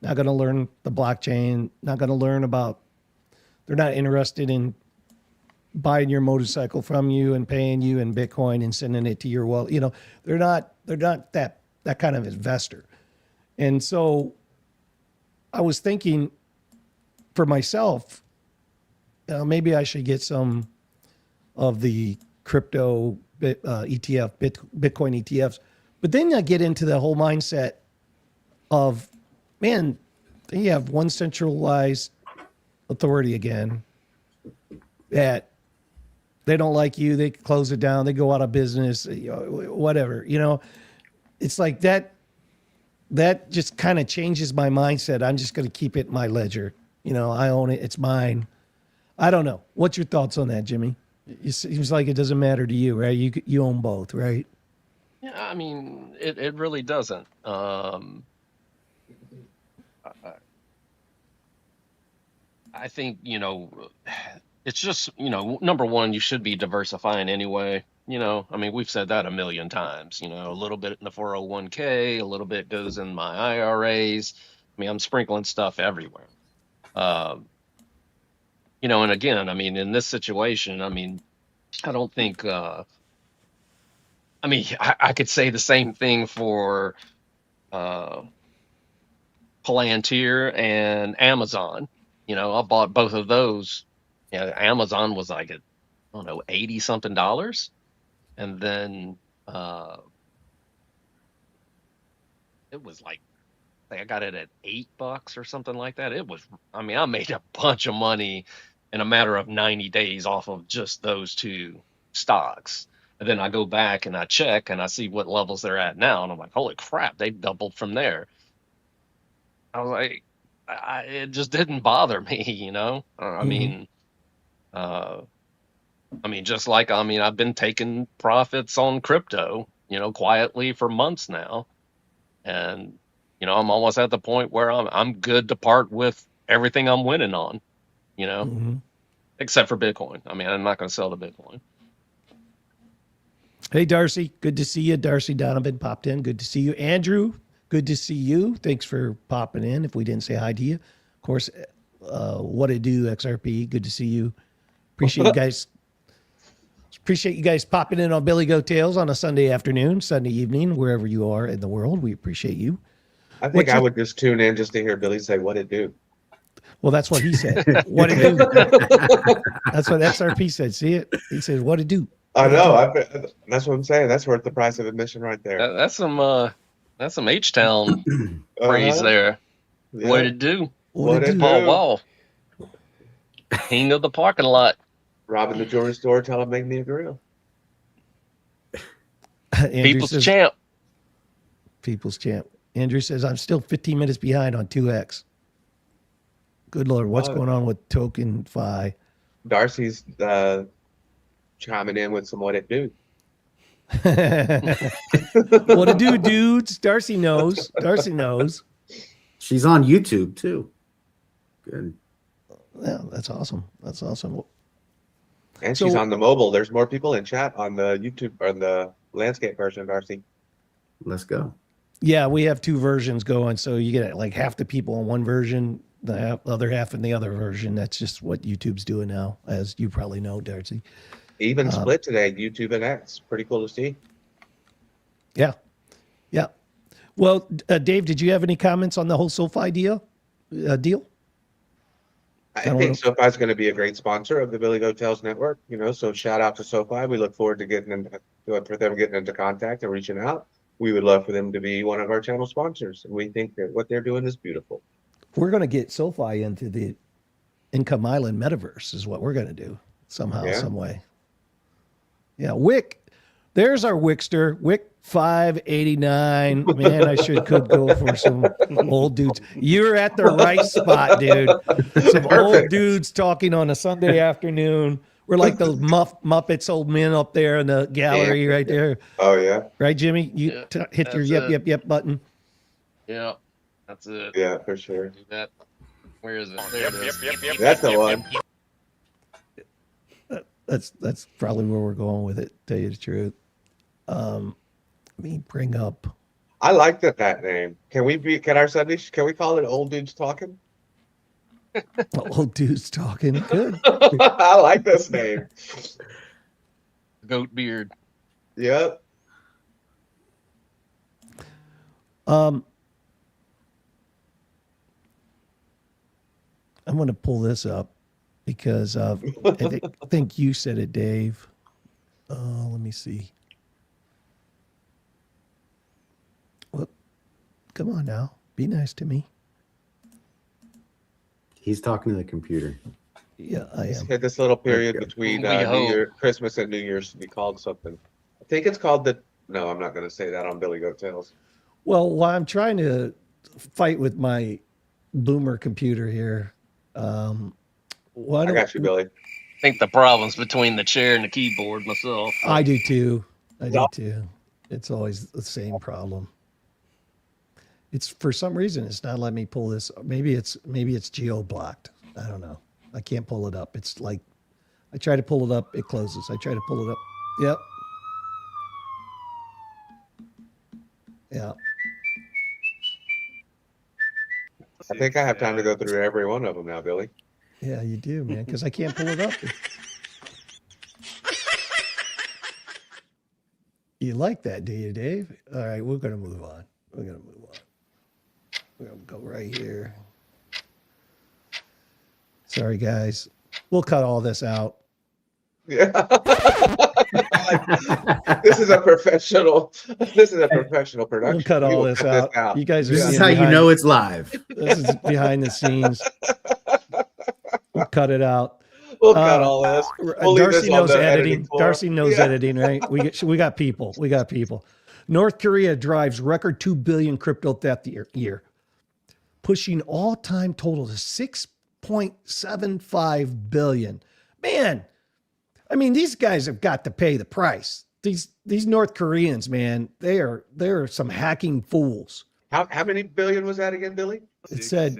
not going to learn the blockchain, not going to learn about, they're not interested in buying your motorcycle from you and paying you in Bitcoin and sending it to your wallet. They're not that kind of investor. And so I was thinking for myself, maybe I should get some of the crypto ETF, Bitcoin ETFs. But then I get into the whole mindset of, man, you have one centralized authority again that they don't like you, they close it down, they go out of business, whatever. It's like that just kind of changes my mindset. I'm just going to keep it in my ledger. I own it, it's mine. I don't know. What's your thoughts on that, Jimmy? It seems like it doesn't matter to you, right? You own both, right? Yeah, it really doesn't. I think, it's just, number one, you should be diversifying anyway. I mean, we've said that a million times, a little bit in the 401k, a little bit goes in my IRAs. I mean, I'm sprinkling stuff everywhere. And again, I mean, in this situation, I mean, I don't think, I mean, I could say the same thing for uh, Palantir and Amazon. I bought both of those. Amazon was like at, I don't know, 80 something dollars. And then it was like, I got it at $8 or something like that. I mean, I made a bunch of money in a matter of 90 days off of just those two stocks. And then I go back and I check and I see what levels they're at now. And I'm like, holy crap, they've doubled from there. I was like, it just didn't bother me, I mean, just like, I've been taking profits on crypto, quietly for months now. And, I'm almost at the point where I'm good to part with everything I'm winning on, except for Bitcoin. I mean, I'm not going to sell the Bitcoin. Hey, Darcy. Good to see you. Darcy Donovan popped in. Good to see you. Andrew, good to see you. Thanks for popping in if we didn't say hi to you. Of course, what it do, XRP. Good to see you. Appreciate you guys. Appreciate you guys popping in on Billy Goat Tales on a Sunday afternoon, Sunday evening, wherever you are in the world. We appreciate you. I think I would just tune in just to hear Billy say what it do. Well, that's what he said. What it do? That's what XRP said. See it? He says, what it do? I know. That's what I'm saying. That's worth the price of admission right there. That's some H-Town phrase there. Yeah. What it do? What it do? Paul Wall. King of the parking lot. Robbing the jewelry store, tell him make me a grill. People's champ. People's champ. Andrew says, I'm still 15 minutes behind on 2X. Good Lord, what's going on with Token Fi? Darcy's chiming in with some what it do. What it do, dudes? Darcy knows. Darcy knows. She's on YouTube too. Good. Yeah, that's awesome. That's awesome. And she's on the mobile. There's more people in chat on the YouTube or the landscape version, Darcy. Let's go. Yeah, we have two versions going. So you get like half the people on one version, the other half in the other version. That's just what YouTube's doing now, as you probably know, Darcy. Even split today, YouTube and X. Pretty cool to see. Yeah. Yeah. Well, Dave, did you have any comments on the whole SoFi deal? I think SoFi is going to be a great sponsor of the Billy Goat Tales Network. So shout out to SoFi. We look forward to getting into contact and reaching out. We would love for them to be one of our channel sponsors. And we think that what they're doing is beautiful. We're going to get SoFi into the Income Island metaverse is what we're going to do somehow, some way. Yeah. Wick. There's our Wickster. Wick 589. Man, I could go for some old dudes. You're at the right spot, dude. Some old dudes talking on a Sunday afternoon. We're like those Muppets old men up there in the gallery right there. Oh, yeah. Right, Jimmy? You hit your yep button. Yeah, that's it. Yeah, for sure. Where is it? There it is. That's the one. That's probably where we're going with it, to tell you the truth. Let me bring up. I like that name. Can we call it Old Dudes Talking? Old dudes talking. Good. I like this name. Goat beard. Yep. I'm going to pull this up because I think you said it, Dave. Let me see. Well, come on now. Be nice to me. He's talking to the computer. Yeah, I am. Hit this little period between Christmas and New Year's to be called something. I think it's called No, I'm not going to say that on Billy Goat Tales. Well, while I'm trying to fight with my boomer computer here, I got you, Billy. I think the problem's between the chair and the keyboard myself. I do too. It's always the same problem. It's for some reason it's not letting me pull this. Maybe it's geo blocked. I don't know. I can't pull it up. It's like I try to pull it up, it closes. I try to pull it up. Yep. Yeah. I think I have time to go through every one of them now, Billy. Yeah, you do, man, because I can't pull it up. You like that, do you, Dave? All right, we're going to move on. We're going to go right here. Sorry, guys. We'll cut all this out. Yeah. This is a professional. This is a professional production. We'll cut We all will this cut out. You guys are This is seeing how you behind- know it's live. This is behind the scenes. We'll cut it out. We'll cut all this. We'll leave Darcy this on knows the editing. floor. Darcy knows Yeah. editing, right? We got people. We got people. North Korea drives record 2 billion crypto theft year, pushing all-time total to 6.75 billion. Man, I mean, these guys have got to pay the price. These North Koreans, man, they're some hacking fools. How many billion was that again, Billy? It said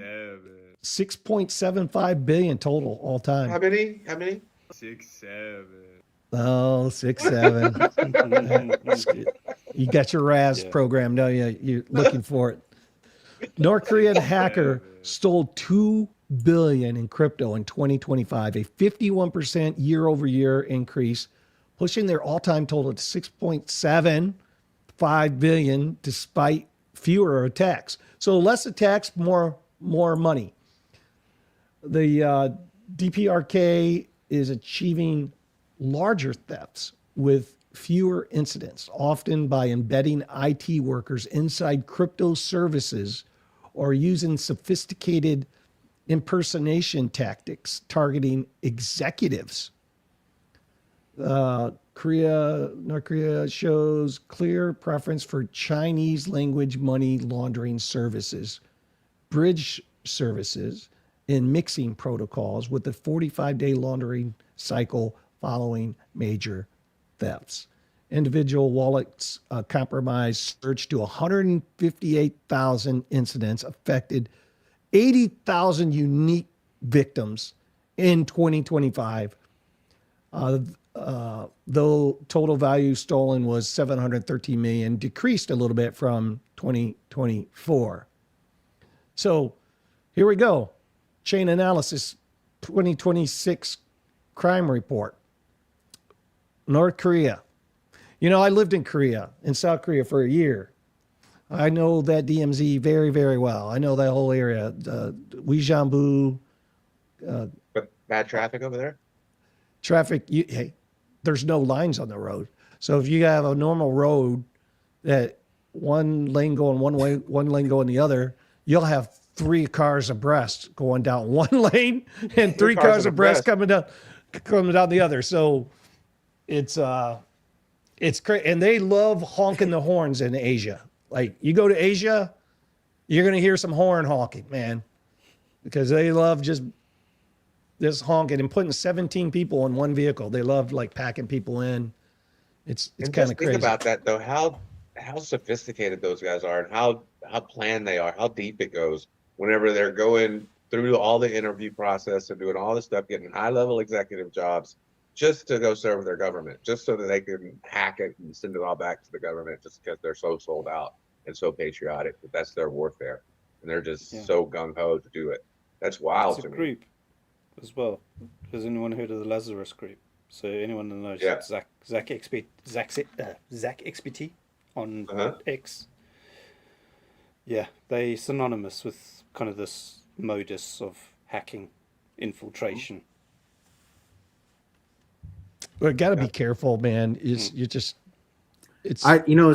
6.75 billion total all time. How many? 6, 7. Oh, 6, 7. You got your RAS program, don't you? You're looking for it. North Korean hacker stole 2 billion in crypto in 2025, a 51% year-over-year increase, pushing their all-time total to 6.75 billion despite fewer attacks. So less attacks, more money. The DPRK is achieving larger thefts with fewer incidents, often by embedding IT workers inside crypto services or using sophisticated impersonation tactics targeting executives. North Korea shows clear preference for Chinese language money laundering services, bridge services, and mixing protocols with a 45-day laundering cycle following major thefts. Individual wallets compromised surged to 158,000 incidents, affected 80,000 unique victims in 2025. Though total value stolen was 713 million, decreased a little bit from 2024. So here we go. Chain Analysis 2026 crime report. North Korea. You know, I lived in South Korea for a year. I know that DMZ very, very well. I know that whole area. Uijeonbu. But bad traffic over there? Traffic, hey, there's no lines on the road. So if you have a normal road that one lane going one way, one lane going the other, you'll have 3 cars abreast going down one lane and 3 cars abreast coming down the other. So it's crazy. And they love honking the horns in Asia. Like, you go to Asia, you're going to hear some horn honking, man, because they love just honking and putting 17 people in one vehicle. They love like packing people in. It's kind of crazy. Think about that though, how sophisticated those guys are and how planned they are, how deep it goes whenever they're going through all the interview process and doing all this stuff, getting high-level executive jobs just to go serve their government, just so that they can hack it and send it all back to the government, just because they're so sold out and so patriotic that that's their warfare, and they're just so gung-ho to do it. That's wild. It's a group as well. Has anyone heard of the Lazarus group? So anyone that knows Zach XPT on X. Yeah, they synonymous with kind of this modus of hacking, infiltration. Well, got to be careful, man. It's it's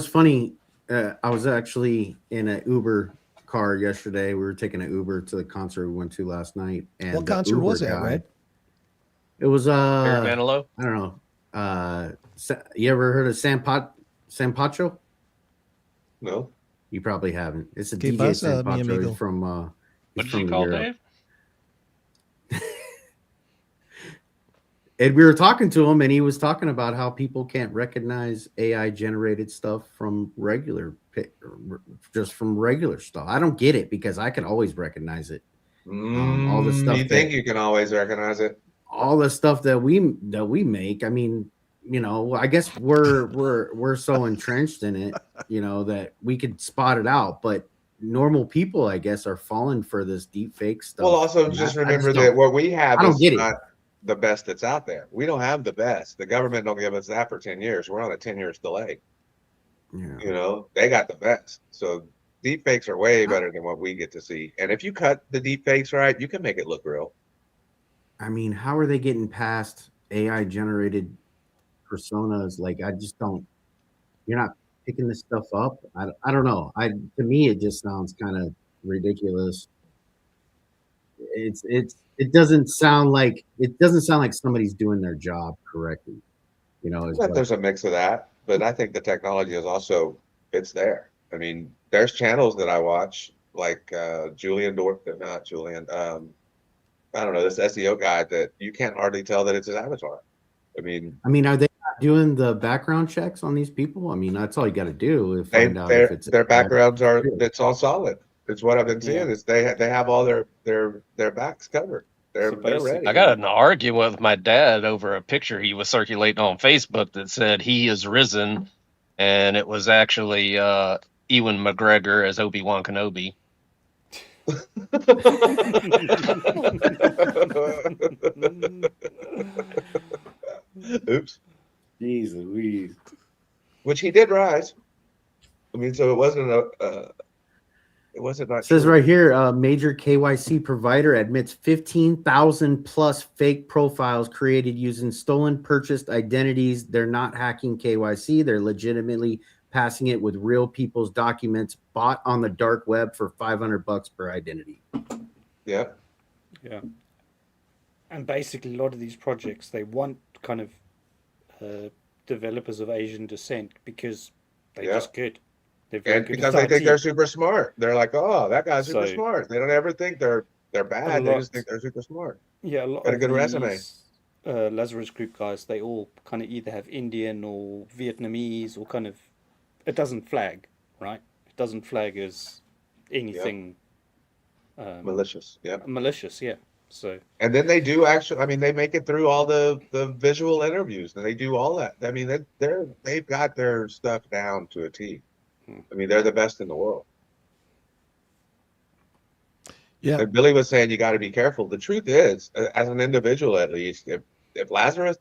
funny. I was actually in an Uber car yesterday. We were taking an Uber to the concert we went to last night. And what concert was that, Red? It was Barry Manilow? I don't know. You ever heard of Sanpacho? No. You probably haven't. It's a ¿Qué DJ pasa, mi Sanpacho. amigo? He's from What did you call Europe. Dave? And we were talking to him, and he was talking about how people can't recognize AI generated stuff from regular stuff. I don't get it because I can always recognize it. All the stuff. You think you can always recognize it? all the stuff that we make. I mean, I guess we're so entrenched in it, that we could spot it out. But normal people, I guess, are falling for this deep fake stuff. Well, also And just I remember that what we have I don't is get it. not the best that's out there. We don't have the best. The government don't give us that for 10 years. We're on a 10 years delay. Yeah. They got the best. So deep fakes are way better than what we get to see. And if you cut the deep fakes right, you can make it look real. I mean, how are they getting past AI generated personas? Like, I just don't. You're not picking this stuff up. I don't know. To me, it just sounds kind of ridiculous. It doesn't sound like somebody's doing their job correctly. There's a mix of that, but I think the technology is also, it's there. I mean, there's channels that I watch, like Julian not Julian, I don't know, this SEO guy that you can't hardly tell that it's his avatar. I mean, are they not doing the background checks on these people? I mean, that's all you got to do is find out if it's their backgrounds are, it's all solid. It's what I've been seeing is they have all their backs covered. They're ready. I got in an argument with my dad over a picture he was circulating on Facebook that said he is risen, and it was actually Ewan McGregor as Obi-Wan Kenobi. Oops. Jeez Louise. Which he did rise. I mean, so it wasn't not. It says right here, a major KYC provider admits 15,000 plus fake profiles created using stolen purchased identities. They're not hacking KYC. They're legitimately passing it with real people's documents bought on the dark web for $500 per identity. Yeah. Yeah. And basically, a lot of these projects, they want kind of developers of Asian descent because they're just good. They're very And good because at they think IT. they're super smart. They're like, oh, that guy's super smart. They don't ever think they're bad. They just think they're super smart. Yeah, a lot Got a of good resume. Lazarus Group guys, they all kind of either have Indian or Vietnamese or kind of, it doesn't flag, right? It doesn't flag as anything Malicious. Yeah. Malicious, yeah. So. And then they do actually. I mean, they make it through all the visual interviews, and they do all that. I mean, they've got their stuff down to a T. I mean, they're the best in the world. Yeah. And Billy was saying you got to be careful. The truth is, as an individual, at least, if Lazarus,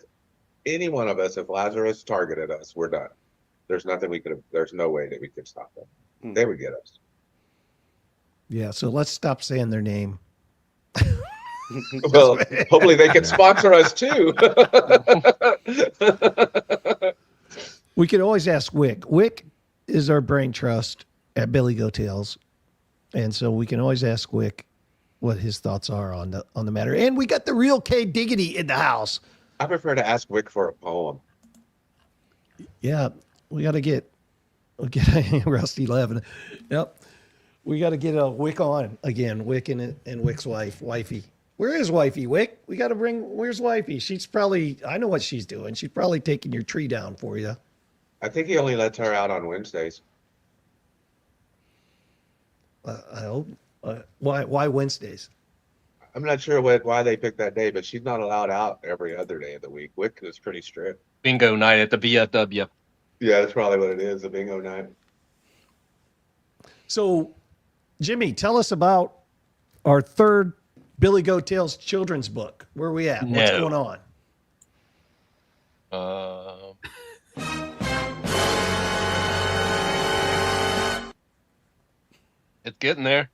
any one of us, if Lazarus targeted us, we're done. There's nothing we could. There's no way that we could stop them. They would get us. Yeah. So let's stop saying their name. Well, hopefully they can sponsor us too. We can always ask Wick. Wick is our brain trust at Billy Go Tales, and so we can always ask Wick what his thoughts are on the matter. And we got the real K Diggity in the house. I prefer to ask Wick for a poem. Yeah, we'll get Rusty laughing. Yep, we got to get a Wick on again. Wick and Wick's wifey. Where is wifey, Wick? We got to where's wifey? She's probably, I know what she's doing. She's probably taking your tree down for you. I think he only lets her out on Wednesdays. I hope. Why Wednesdays? I'm not sure why they picked that day, but she's not allowed out every other day of the week. Wick is pretty strict. Bingo night at the VFW. Yeah, that's probably what it is, the bingo night. So, Jimmy, tell us about our third Billy Go Tales children's book. Where are we at? What's going on? It's getting there.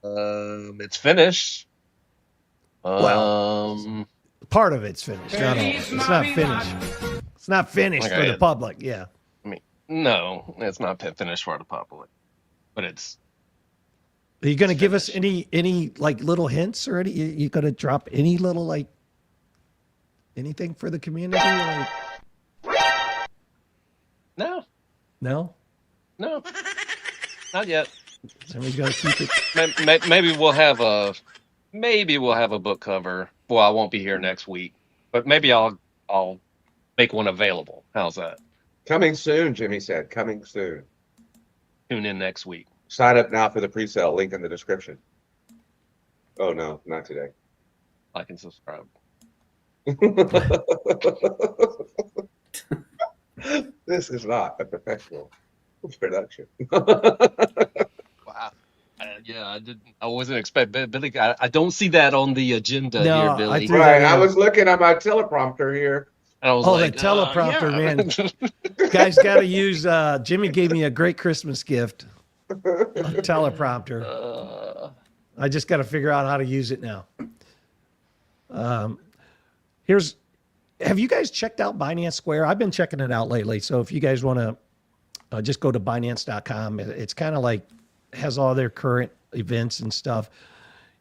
It's finished. Well, part of it's finished. Not all. It's not finished. It's not finished for the public. Yeah. I mean, no, it's not finished for the public, but it's. Are you going to give us any like little hints or any? You going to drop any little like anything for the community? Like... No. No. No. Not yet. Somebody's got to keep it. Maybe we'll have a book cover. Well, I won't be here next week, but maybe I'll make one available. How's that? Coming soon, Jimmy said. Coming soon. Tune in next week. Sign up now for the pre-sale. Link in the description. Oh no, not today. like and subscribe. This is not a professional production. Wow. Yeah, I didn't. I wasn't expecting Billy. I don't see that on the agenda No, here, I Billy. threw Right. that I in. was looking at my teleprompter here. And I was Oh, like, that teleprompter, yeah. man. Guys got to use. Jimmy gave me a great Christmas gift, a teleprompter. I just got to figure out how to use it now. Have you guys checked out Binance Square? I've been checking it out lately. So if you guys want to just go to Binance.com, it's kind of like has all their current events and stuff.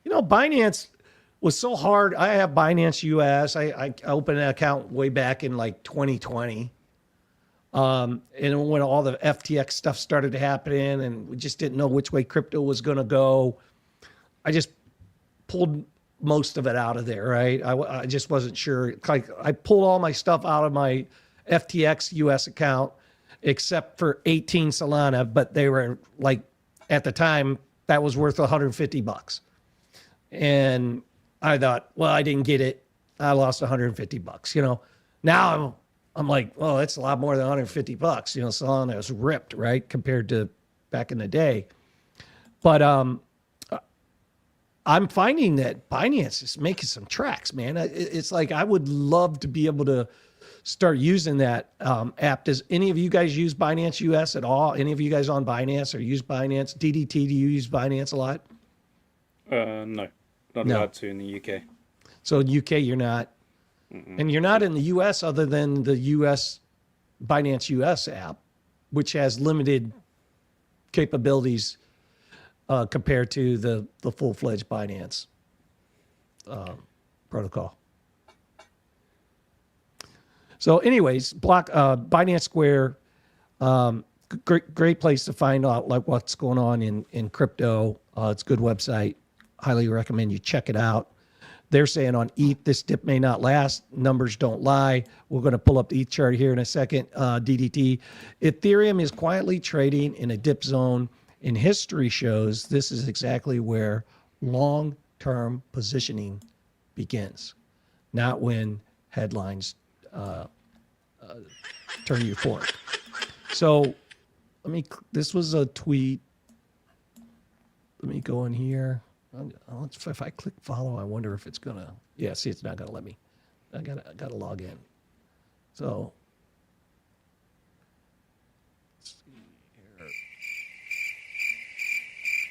You know, Binance was so hard. I have Binance US. I opened an account way back in like 2020. And when all the FTX stuff started happening and we just didn't know which way crypto was going to go, I just pulled most of it out of there, right? I just wasn't sure. Like I pulled all my stuff out of my FTX US account except for 18 Solana, but they were like at the time that was worth $150. And I thought, well, I didn't get it. I lost $150, you know. Now I'm like, well, it's a lot more than $150. You know, Solana is ripped, right? Compared to back in the day. But I'm finding that Binance is making some tracks, man. It's like I would love to be able to start using that app. Does any of you guys use Binance US at all? Any of you guys on Binance or use Binance? DDT, do you use Binance a lot? No, not No. allowed to in the UK. So in UK, you're not. And you're not in the US other than the US Binance US app, which has limited capabilities compared to the full-fledged Binance protocol. So anyways, Binance Square, great place to find out like what's going on in crypto. It's a good website. Highly recommend you check it out. They're saying on ETH, this dip may not last. Numbers don't lie. We're going to pull up the ETH chart here in a second. DDT. Ethereum is quietly trading in a dip zone, and history shows this is exactly where long-term positioning begins, not when headlines turn euphoric. So this was a tweet. Let me go in here. If I click follow, I wonder if it's gonna. Yeah, see, it's not gonna let me. I gotta log in. So, let's see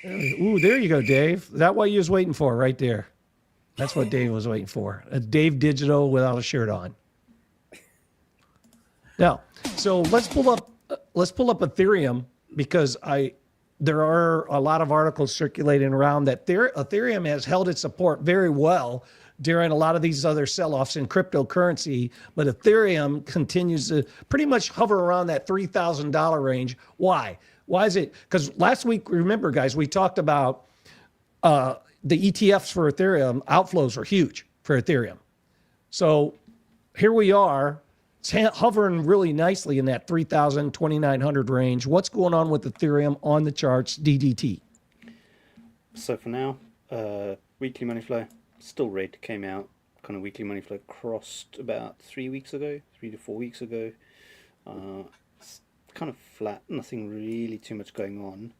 here. There you go, Dave. Is that what you was waiting for, right there? That's what Dave was waiting for. A Dave Digital without a shirt on. Now, so let's pull up Ethereum because there are a lot of articles circulating around that Ethereum has held its support very well during a lot of these other sell-offs in cryptocurrency, but Ethereum continues to pretty much hover around that $3,000 range. Why? Why is it? Because last week, remember, guys, we talked about the ETFs for Ethereum. Outflows were huge for Ethereum. So here we are. It's hovering really nicely in that 3,000, 2,900 range. What's going on with Ethereum on the charts, DDT? So for now, weekly money flow still red. Came out kind of weekly money flow crossed about 3 to 4 weeks ago. It's kind of flat, nothing really too much going on.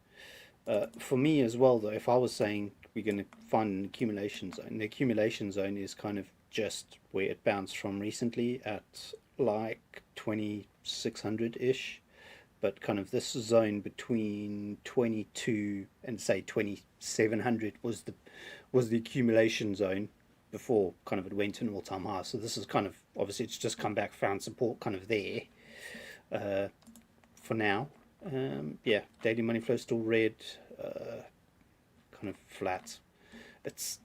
For me as well, though, if I was saying we're going to find an accumulation zone, the accumulation zone is kind of just where it bounced from recently at like 2,600-ish, but kind of this zone between 22 and say 2,700 was the accumulation zone before kind of it went to an all-time high. So this is kind of, obviously it's just come back, found support kind of there for now. Yeah, daily money flow still red, kind of flat. It's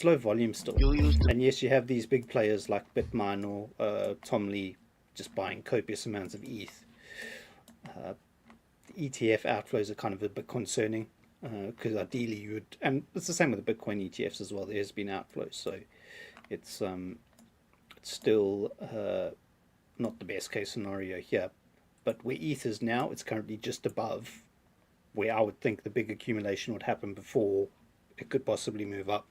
low volume still. And yes, you have these big players like Bitmine or Tom Lee just buying copious amounts of ETH. The ETF outflows are kind of a bit concerning because ideally you would, and it's the same with the Bitcoin ETFs as well. There has been outflows, so it's still not the best case scenario here. But where ETH is now, it's currently just above where I would think the big accumulation would happen before it could possibly move up.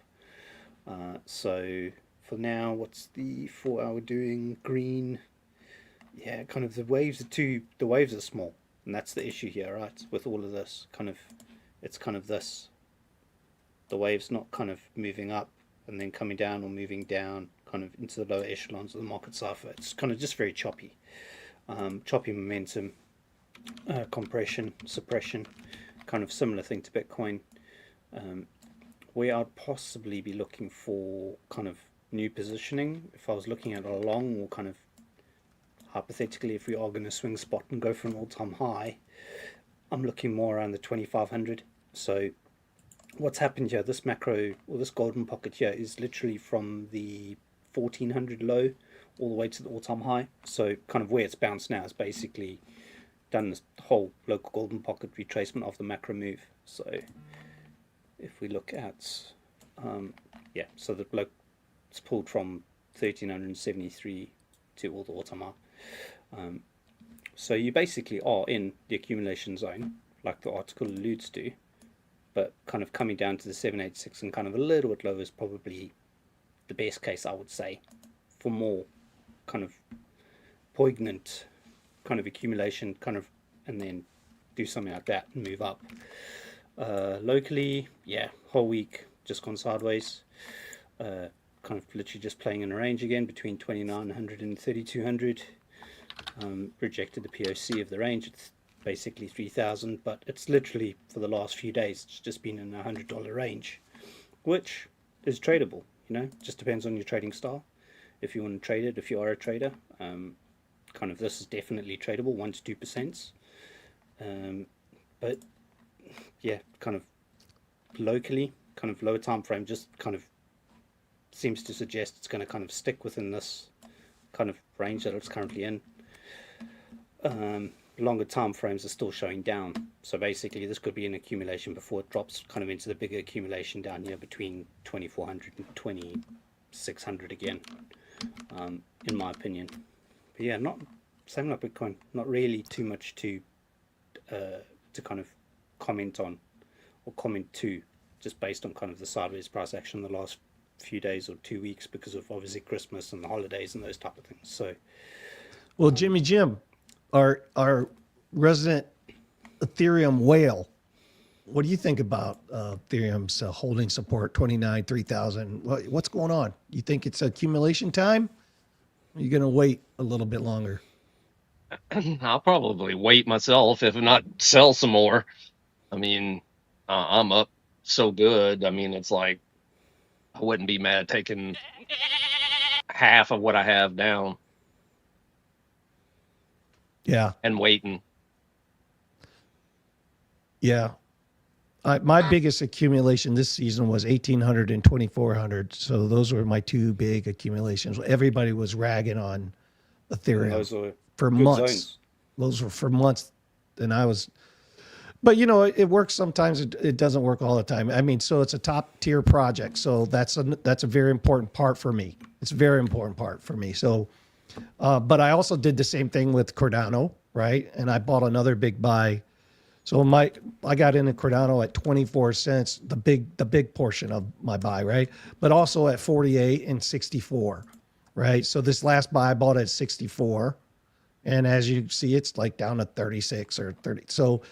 So for now, what's the 4 hour doing? Green. Yeah, kind of the waves are small, and that's the issue here, right? With all of this, it's kind of this. The wave's not kind of moving up and then coming down or moving down kind of into the lower echelons of the market cipher. It's kind of just very choppy. Choppy momentum, compression, suppression, kind of similar thing to Bitcoin. Where I'd possibly be looking for kind of new positioning, if I was looking at a long, or kind of hypothetically, if we are going to swing spot and go for an all-time high, I'm looking more around the 2500. So what's happened here, this macro, or this golden pocket here, is literally from the 1400 low all the way to the all-time high. So kind of where it's bounced now is basically done this whole local golden pocket retracement of the macro move. So if we look at yeah, so the bloke, it's pulled from 1373 to all the all-time high. So you basically are in the accumulation zone, like the article alludes to, but kind of coming down to the 786 and kind of a little bit low is probably the best case, I would say, for more kind of poignant kind of accumulation, kind of, and then do something like that and move up. Locally, yeah, whole week just gone sideways, kind of literally just playing in a range again between 2900 and 3200. Rejected the POC of the range. It's basically 3000, but it's literally for the last few days it's just been in a $100 range, which is tradable. You know, just depends on your trading style. If you want to trade it, if you are a trader, kind of this is definitely tradable, 1 to 2%. But yeah, kind of locally, kind of lower time frame, just kind of seems to suggest it's going to kind of stick within this kind of range that it's currently in. Longer time frames are still showing down, so basically this could be an accumulation before it drops kind of into the bigger accumulation down here between 2400 and 2600 again, in my opinion. But yeah, not same like Bitcoin, not really too much to kind of comment on or comment to, just based on kind of the sideways price action the last few days or 2 weeks, because of obviously Christmas and the holidays and those type of things. So well, Jim, our resident Ethereum whale, what do you think about Ethereum's holding support 3000? What's going on? You think it's accumulation time? Or are you going to wait a little bit longer? I'll probably wait myself, if not sell some more. I mean, I'm up so good. I mean, it's like I wouldn't be mad taking half of what I have down. Yeah. And waiting. Yeah. My biggest accumulation this season was 1800 and 2400. So those were my two big accumulations. Everybody was ragging on Ethereum those are for good months. zones. Those were for months. And I was, but you know, it works sometimes. It doesn't work all the time. I mean, so it's a top tier project. So that's a very important part for me. It's a very important part for me. So, but I also did the same thing with Cardano, right? And I bought another big buy. So I got into Cardano at 24 cents, the big portion of my buy, right? But also at 48 and 64, right? So this last buy I bought at 64. And as you see, it's like down to 36 or 30. So,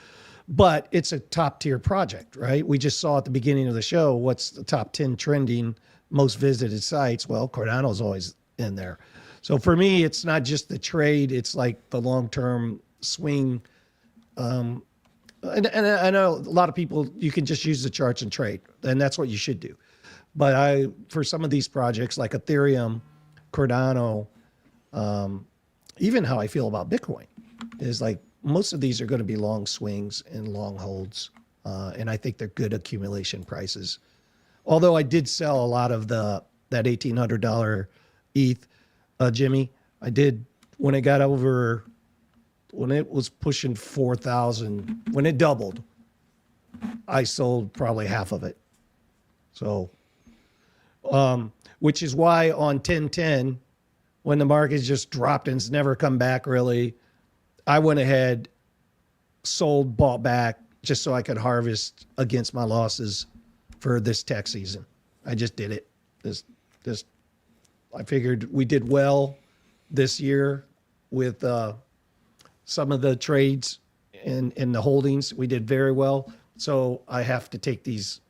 but it's a top tier project, right? We just saw at the beginning of the show, what's the top 10 trending most visited sites? Well, Cardano's always in there. So for me, it's not just the trade, it's like the long-term swing. And I know a lot of people, you can just use the charts and trade, and that's what you should do. But for some of these projects like Ethereum, Cardano, even how I feel about Bitcoin is like most of these are going to be long swings and long holds. And I think they're good accumulation prices. Although I did sell a lot of that $1,800 ETH, Jimmy. I did when it got over, when it was pushing 4,000, when it doubled, I sold probably half of it. So, which is why on 1010, when the market just dropped and it's never come back really, I went ahead, sold, bought back, just so I could harvest against my losses for this tech season. I just did it. this I figured we did well this year with some of the trades and the holdings. We did very well. So I have to take these.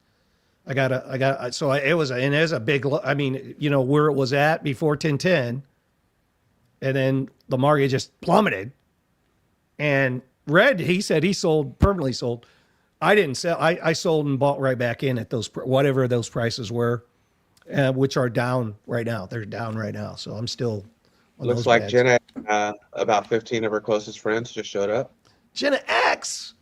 It was a big, I mean, you know, where it was at before 1010, and then the market just plummeted. And Red, he said he permanently sold. I didn't sell. I sold and bought right back in at those, whatever those prices were, which are down right now. They're down right now. So I'm still on Looks those like bags. Jenna, about 15 of her closest friends just showed up. Jenna X.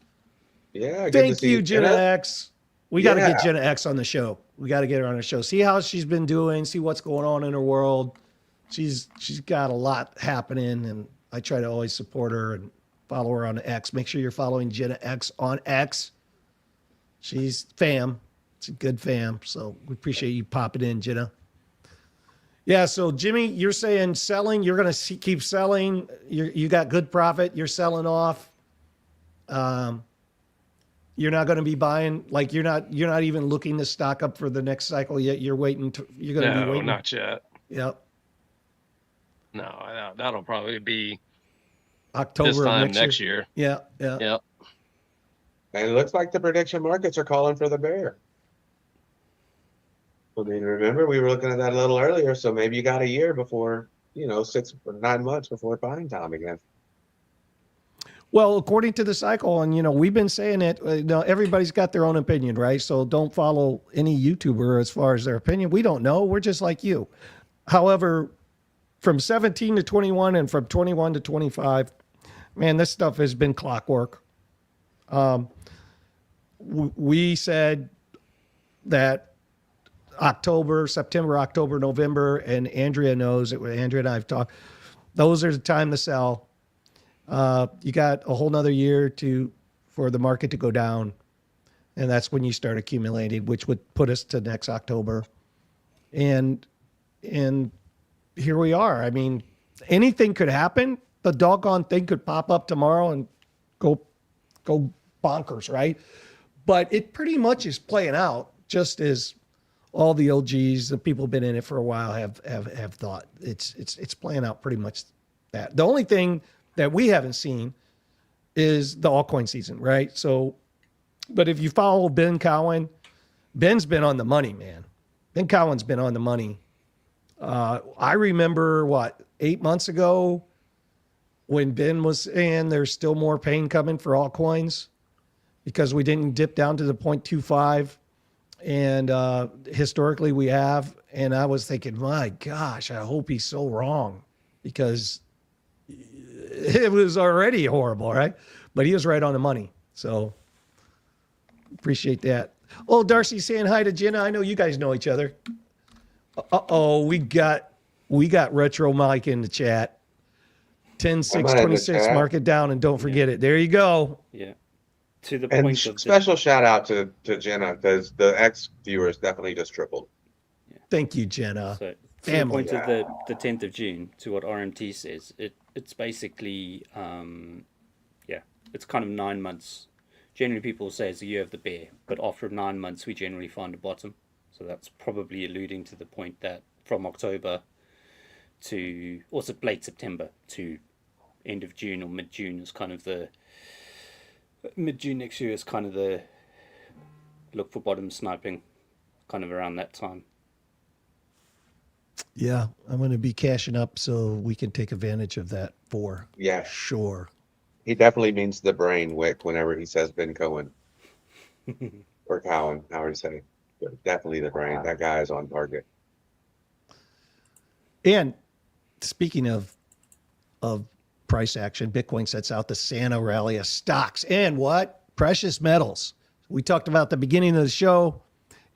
Yeah. Good to Thank see you, Jenna X. We got to get Jenna X on the show. We got to get her on the show. See how she's been doing. See what's going on in her world. She's got a lot happening, and I try to always support her and follow her on X. Make sure you're following Jenna X on X. She's fam. It's a good fam. So we appreciate you popping in, Jenna. Yeah. So Jimmy, you're saying selling. You're going to keep selling. You got good profit. You're selling off. You're not going to be buying, like you're not even looking to stock up for the next cycle yet. You're waiting you're going to be waiting. No, not yet. Yep. No, that'll probably be October this time next year. Yeah. Yep. And it looks like the prediction markets are calling for the bear. I mean, remember, we were looking at that a little earlier, so maybe you got a year before, 6 or 9 months before buying time again. Well, according to the cycle, and we've been saying it, everybody's got their own opinion, right? So don't follow any YouTuber as far as their opinion. We don't know. We're just like you. However, from 17 to 21 and from 21 to 25, man, this stuff has been clockwork. We said that September, October, November, and Andrea knows it. Andrea and I have talked. Those are the time to sell. You got a whole nother year for the market to go down, and that's when you start accumulating, which would put us to next October. And here we are. I mean, anything could happen. The doggone thing could pop up tomorrow and go bonkers, right? But it pretty much is playing out just as all the OGs, the people who've been in it for a while, have thought. It's playing out pretty much that. The only thing that we haven't seen is the altcoin season, right? So, but if you follow Ben Cowan, Ben's been on the money, man. Ben Cowan's been on the money. I remember 8 months ago when Ben was saying there's still more pain coming for altcoins because we didn't dip down to the 0.25. And historically we have. And I was thinking, my gosh, I hope he's so wrong, because it was already horrible, right? But he was right on the money. So appreciate that. Oh, Darcy saying hi to Jenna. I know you guys know each other. We got Retro Mike in the chat. 10-6-26, mark it down and don't forget it. There you go. Yeah. To the And point of special shout out to Jenna, because the X viewers definitely just tripled. Thank you, Jenna. So, to the Family. point of the 10th of June, to what RMT says, it's basically, it's kind of 9 months. Generally, people say it's a year of the bear, but after 9 months, we generally find a bottom. So that's probably alluding to the point that from October to also late September to end of June or mid-June is kind of the mid-June next year is kind of the look for bottom sniping, kind of around that time. Yeah, I'm going to be cashing up so we can take advantage of that for sure. He definitely means the brain, Wick, whenever he says Ben Cohen. Or Cowan, however you say. But definitely the brain. That guy is on target. And speaking of price action, Bitcoin sets out the Santa rally of stocks and what? Precious metals. We talked about the beginning of the show,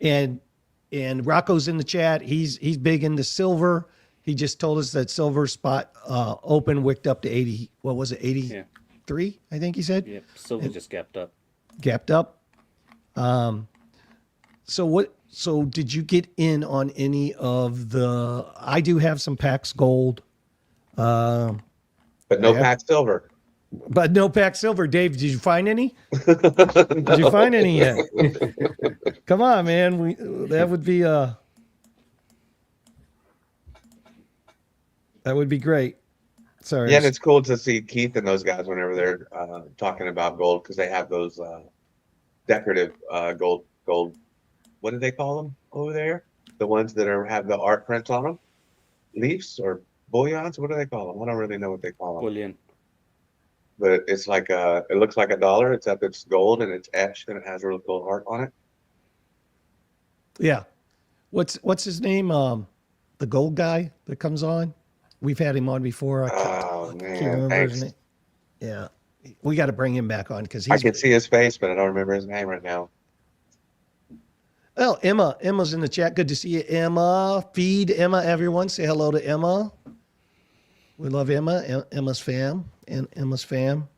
and Rocco's in the chat. He's big into silver. He just told us that silver spot open wicked up to 80. What was it? 83, I think he said. Yeah, silver just gapped up. Gapped up. So did you get in on any of the? I do have some PAX gold. But no Pax silver. But no PAX silver. Dave, did you find any? Did you find any yet? Come on, man. That would be That would be great. Sorry. Yeah, and it's cool to see Keith and those guys whenever they're talking about gold because they have those decorative gold. What do they call them over there? The ones that have the art prints on them, leaves or bullions. What do they call them? I don't really know what they call them. Bullion. But it's like it looks like $1, except it's gold and it's etched and it has a really cool art on it. Yeah. What's his name? The gold guy that comes on. We've had him on before. I can't remember his name. Yeah. We got to bring him back on because I can see his face, but I don't remember his name right now. Oh, Emma. Emma's in the chat. Good to see you, Emma. Feed Emma, everyone. Say hello to Emma. We love Emma. Emma's fam. And Emma's fam.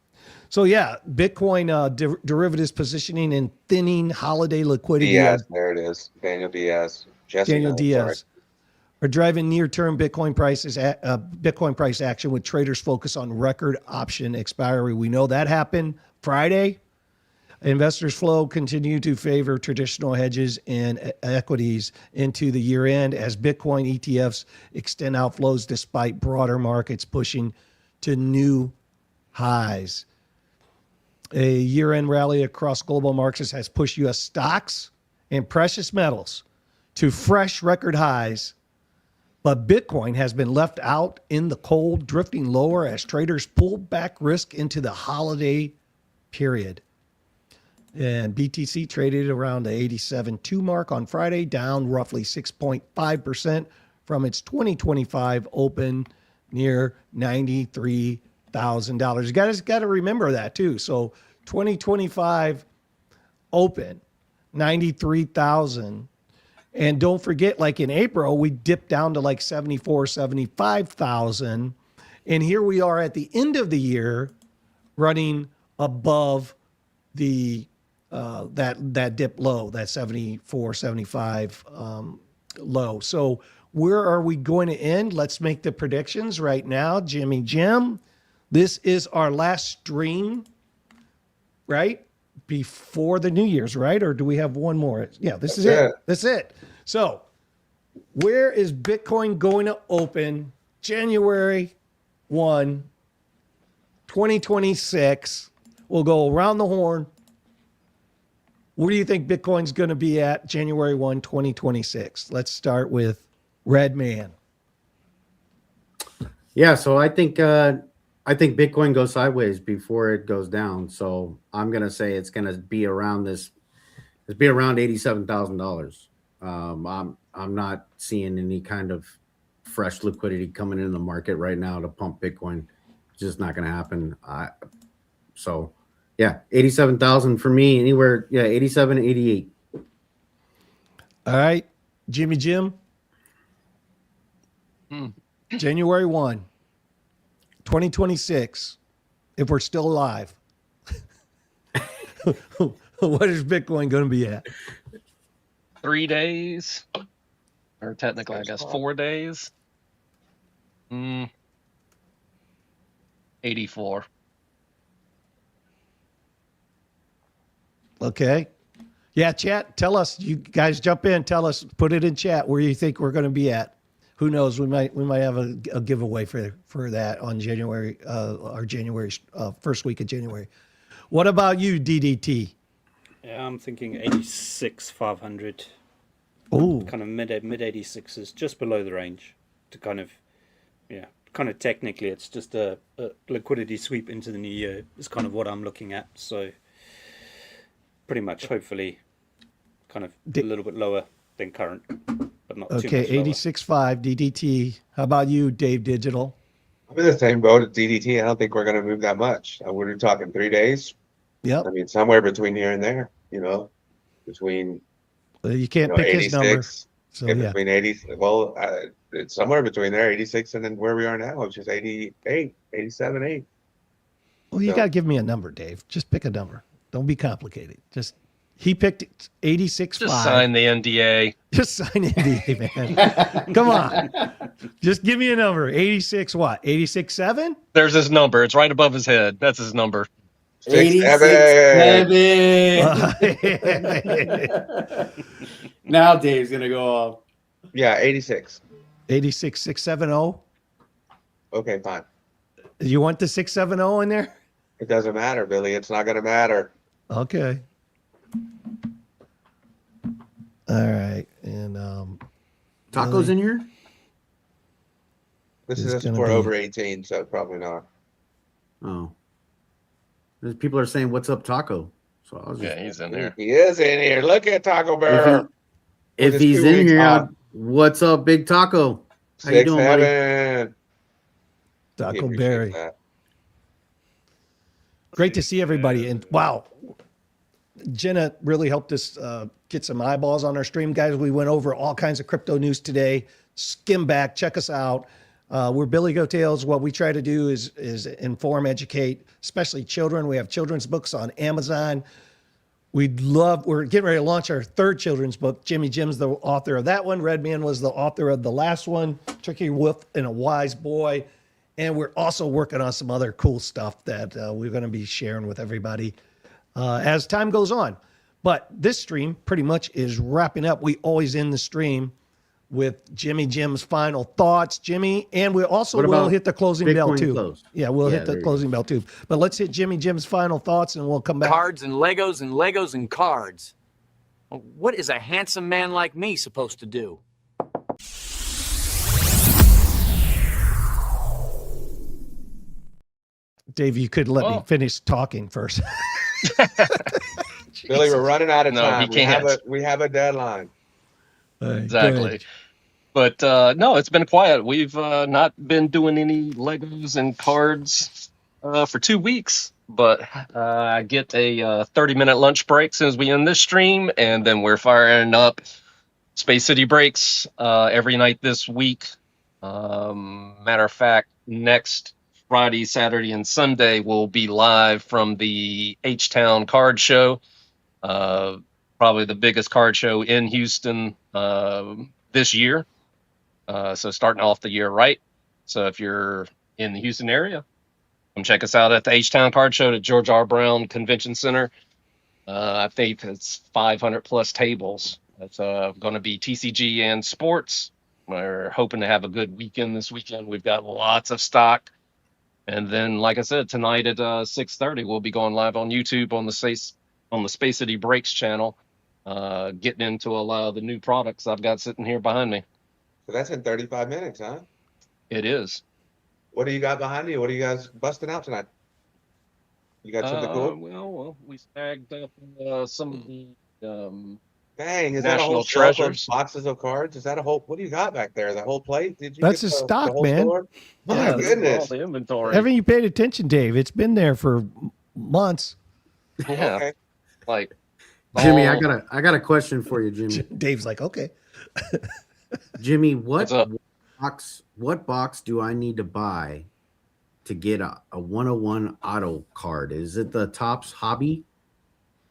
So, yeah, Bitcoin derivatives positioning and thinning holiday liquidity. Diaz, there it is. Daniel Diaz. Daniel Diaz are driving near-term Bitcoin price action with traders focus on record option expiry. We know that happened Friday. Investors' flow continue to favor traditional hedges and equities into the year end as Bitcoin ETFs extend outflows despite broader markets pushing to new highs. A year-end rally across global markets has pushed U.S. stocks and precious metals to fresh record highs, but Bitcoin has been left out in the cold, drifting lower as traders pull back risk into the holiday period. And BTC traded around the 87.2 mark on Friday, down roughly 6.5% from its 2025 open near $93,000. You guys got to remember that too. So 2025 open, 93,000. And don't forget, like in April, we dipped down to like 74, 75,000. And here we are at the end of the year running above the that dip low, that 74, 75 low. So where are we going to end? Let's make the predictions right now. Jim, this is our last stream, right? Before the New Year's, right? Or do we have one more? Yeah, this is it. That's it. So where is Bitcoin going to open January 1, 2026? We'll go around the horn. Where do you think Bitcoin's going to be at January 1, 2026? Let's start with Red Man. Yeah, so I think Bitcoin goes sideways before it goes down. So I'm going to say it's going to be around around $87,000. I'm not seeing any kind of fresh liquidity coming in the market right now to pump Bitcoin. It's just not going to happen. So yeah, 87,000 for me, anywhere. Yeah, 87, 88. All right, Jim. January 1, 2026, if we're still alive, what is Bitcoin going to be at? 3 days, or technically, I guess 4 days. 84. Okay. Yeah, chat, tell us. You guys jump in, tell us, put it in chat where you think we're going to be at. Who knows? We might have a giveaway for that on January, our January first week of January. What about you, DDT? Yeah, I'm thinking 86,500. Oh, Kind of mid 86s, just below the range. To kind of technically, it's just a liquidity sweep into the new year is kind of what I'm looking at. So pretty much, hopefully, kind of a little bit lower than current, but not too much lower. 86.5 DDT. How about you, Dave Digital? I'm in the same boat as DDT. I don't think we're going to move that much. We're talking 3 days. Yep. I mean, somewhere between here and there, between You can't pick his number. 86, So yeah. between 80. Well, it's somewhere between there, 86, and then where we are now, which is 88, 87, 8. Well, you got to give me a number, Dave. Just pick a number. Don't be complicated. He picked 86.5. Just sign the NDA. Just sign NDA, man. Come on. Just give me a number. 86 what? 86.7? There's his number. It's right above his head. That's his number. 86.7. Now Dave's gonna go off. Yeah, 86. 86,670. Okay, fine. You want the 670 in there? It doesn't matter, Billy. It's not going to matter. Okay. All right. And Tacos in here? This It's is gonna for be- over 18, so probably not. Oh. There's people are saying, "What's up, Taco?" So I was just, Yeah, he's in there. He is in here. Look at Taco if, Bear. if his he's 2 in weeks here, off. what's up, Big Taco? How you doing, buddy? 6-7. He Taco appreciates Berry. that. Great to see everybody. And wow, Jenna really helped us get some eyeballs on our stream, guys. We went over all kinds of crypto news today. Skim back, check us out. We're Billy Goat Tales. What we try to do is inform, educate, especially children. We have children's books on Amazon. We're getting ready to launch our 3rd children's book. Jimmy Jim's the author of that one. Redman was the author of the last one, Tricky Wolf and a Wise Boy. And we're also working on some other cool stuff that we're going to be sharing with everybody as time goes on. But this stream pretty much is wrapping up. We always end the stream with Jimmy Jim's final thoughts, Jimmy. And we also What will about hit the closing bell Bitcoin too. close? Yeah, we'll Yeah, hit the there you closing bell too. But let's hit Jimmy Jim's final thoughts and we'll come back. Cards and Legos and cards. Well, what is a handsome man like me supposed to do? Dave, you could let me Oh. finish talking first. Billy, we're running out of No, time. he can't. We have a deadline. All right, go Exactly. ahead. But no, it's been quiet. We've not been doing any Legos and cards for 2 weeks. But I get a 30-minute lunch break as soon as we end this stream, and then we're firing up Space City Breaks every night this week. Matter of fact, next Friday, Saturday, and Sunday we'll be live from the H-Town Card Show. Probably the biggest card show in Houston this year. So starting off the year right. So if you're in the Houston area, come check us out at the H-Town Card Show at George R. Brown Convention Center. I think it's 500 plus tables. It's going to be TCG and sports. We're hoping to have a good weekend this weekend. We've got lots of stock. And then, like I said, tonight at 6:30, we'll be going live on YouTube on the Space City Breaks channel, getting into a lot of the new products I've got sitting here behind me. So that's in 35 minutes, huh? It is. What do you got behind you? What are you guys busting out tonight? You got something cool? Well, we snagged up some of the Dang, is that a national whole shelf of treasures. boxes of cards? Is that a whole? What do you got back there? The whole plate? Did you? That's get his the stock, whole man. store? Oh Yeah, my all goodness! the inventory. Haven't you paid attention, Dave? It's been there for months. Yeah, Okay. like Jimmy, all- I got a question for you, Jimmy. Dave's like, okay. Jimmy, What's up? what box do I need to buy to get a 101 auto card? Is it the Topps Hobby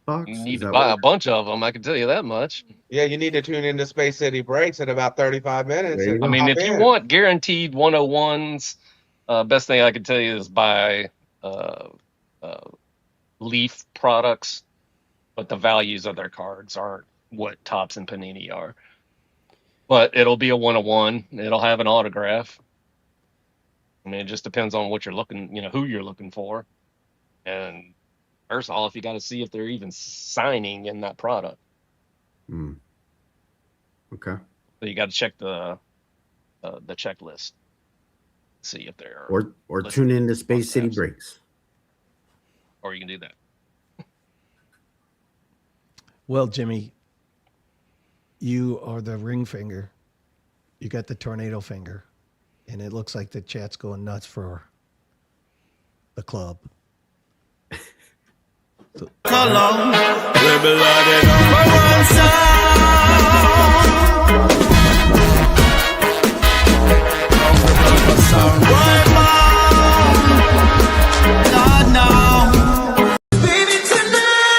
box? You Is need to that buy what- a bunch of them. I can tell you that much. Yeah, you need to tune into Space City Breaks in about 35 minutes. There you and go. I mean, hop if you in. want guaranteed 101s, best thing I can tell you is buy Leaf products, but the values of their cards aren't what Topps and Panini are. But it'll be a 101. It'll have an autograph. I mean, it just depends on what you're looking, who you're looking for. And first of all, if you got to see if they're even signing in that product. Hmm. Okay. So you got to check the checklist. See if they're Or Let's- tune in to Space City Apps. Breaks. or you can do that. Well, Jimmy, you are the ring finger. You got the tornado finger. And it looks like the chat's going nuts for the club. Column, rebel at the number one sound. Right now, not now. Baby, tonight.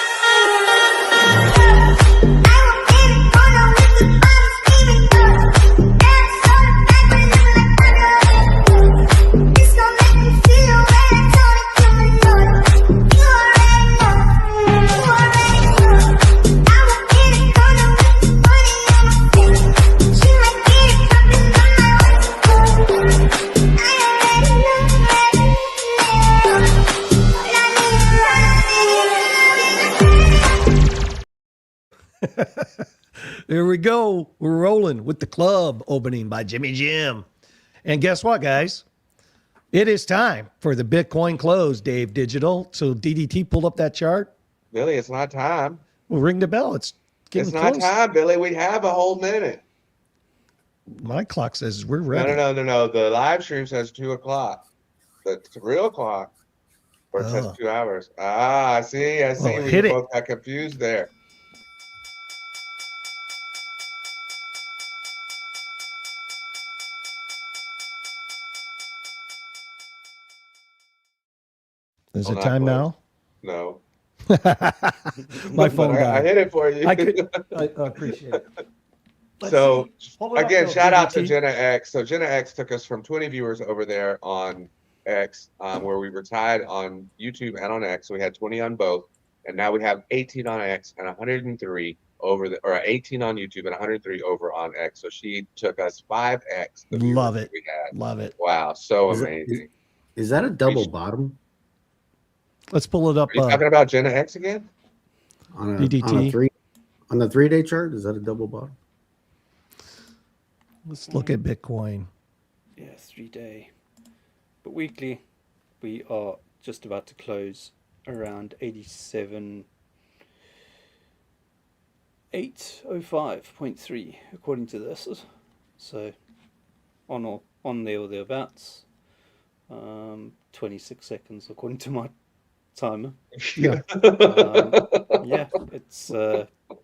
There we go. We're rolling with the club opening by Jimmy Jim. And guess what, guys? It is time for the Bitcoin close, Dave Digital. So DDT pulled up that chart. Billy, it's not time. We'll ring the bell. It's getting It's not close. time, Billy. We have a whole minute. My clock says we're ready. No. The live stream says 2 o'clock. The real clock, or it says Oh. 2 hours. Ah, I see. Well, We hit it. both got confused there. Is Oh, it not time close. now? No. My phone But I died. hit it for you. I appreciate it. Let's So see. Hold it up, again, though, shout out to DDT. Jenna X. So Jenna X took us from 20 viewers over there on X, where we were tied on YouTube and on X. So we had 20 on both, and now we have 18 on X and 103 or 18 on YouTube and 103 over on X. So she took us 5X. The viewers Love that it. we had. Love it. Wow, so Is it- amazing. Is that a double bottom Let's pull it up. Are you talking about Jenna X again? on a DDT. on the 3-day chart? Is that a double bottom? Let's look at Bitcoin. Yeah, 3-day. But weekly, we are just about to close around 87,805.3 according to this. So on there or thereabouts. 26 seconds according to my timer. Yeah. Yeah, it's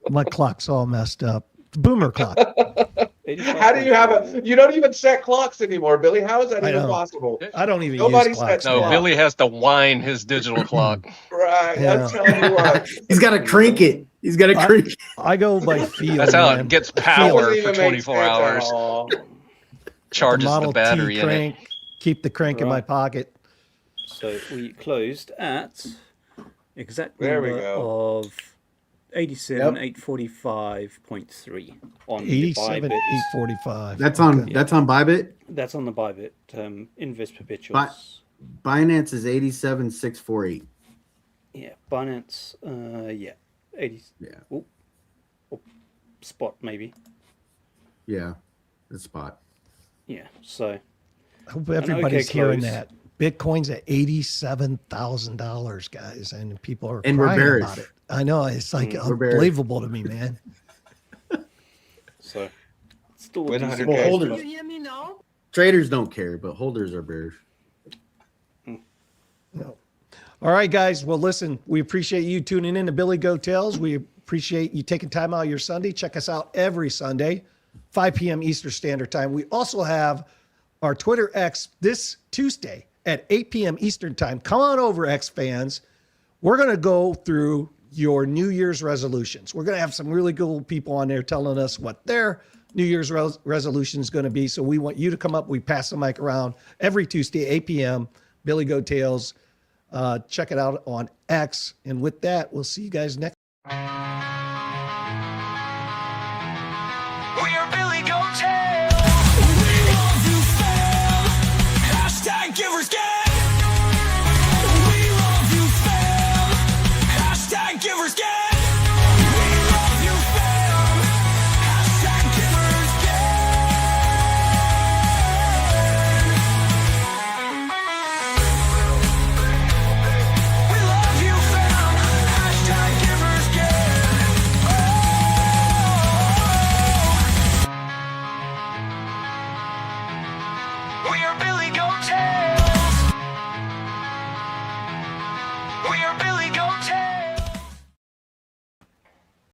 My clock's all messed up. Boomer clock. How do you have you don't even set clocks anymore, Billy? How is that I even know. possible? I don't even Nobody use clocks. sets No, clocks. Billy has to wind his digital clock. Right. Yeah. I'm telling you what. He's got to crank it. He's got to crank it. I go by feel. That's how man. it gets That power doesn't for even make 24 sense at hours. all. Charges the Model battery T in it. crank. Keep the crank in my Right. pocket. So we closed at exact There we number go. of 87,845.3 on the 87, Bybit. 845. That's on Okay. that's on Bybit. That's on the Bybit. Invest perpetuals. Binance is 87,648. Yeah, Binance. Yeah, 80. Yeah. Oh, spot maybe. Yeah, the spot. Yeah. So I hope everybody's okay hearing close. that. Bitcoin's at $87,000, guys, and people are And we're crying bearish. about it. I know, it's like We're bearish. unbelievable to me, man. So still Win a decent 100K. Well, holders. You hear me now? Traders don't care, but holders are bearish. No. All right, guys. Well, listen, we appreciate you tuning in to Billy Go Tales. We appreciate you taking time out of your Sunday. Check us out every Sunday, 5 p.m. Eastern Standard Time. We also have our Twitter X this Tuesday at 8 p.m. Eastern Time. Come on over, X fans. We're going to go through your New Year's resolutions. We're going to have some really cool people on there telling us what their New Year's resolution is going to be. So we want you to come up. We pass the mic around every Tuesday, 8 p.m. Billy Go Tales. Check it out on X. And with that, we'll see you guys next. We are Billy Goat Tales. We love you, fam. Hashtag givers gang. We love you, fam. Hashtag givers gang. We love you, fam. Hashtag givers gang. We love you, fam. Hashtag givers gang. We are Billy Goat Tales. We are Billy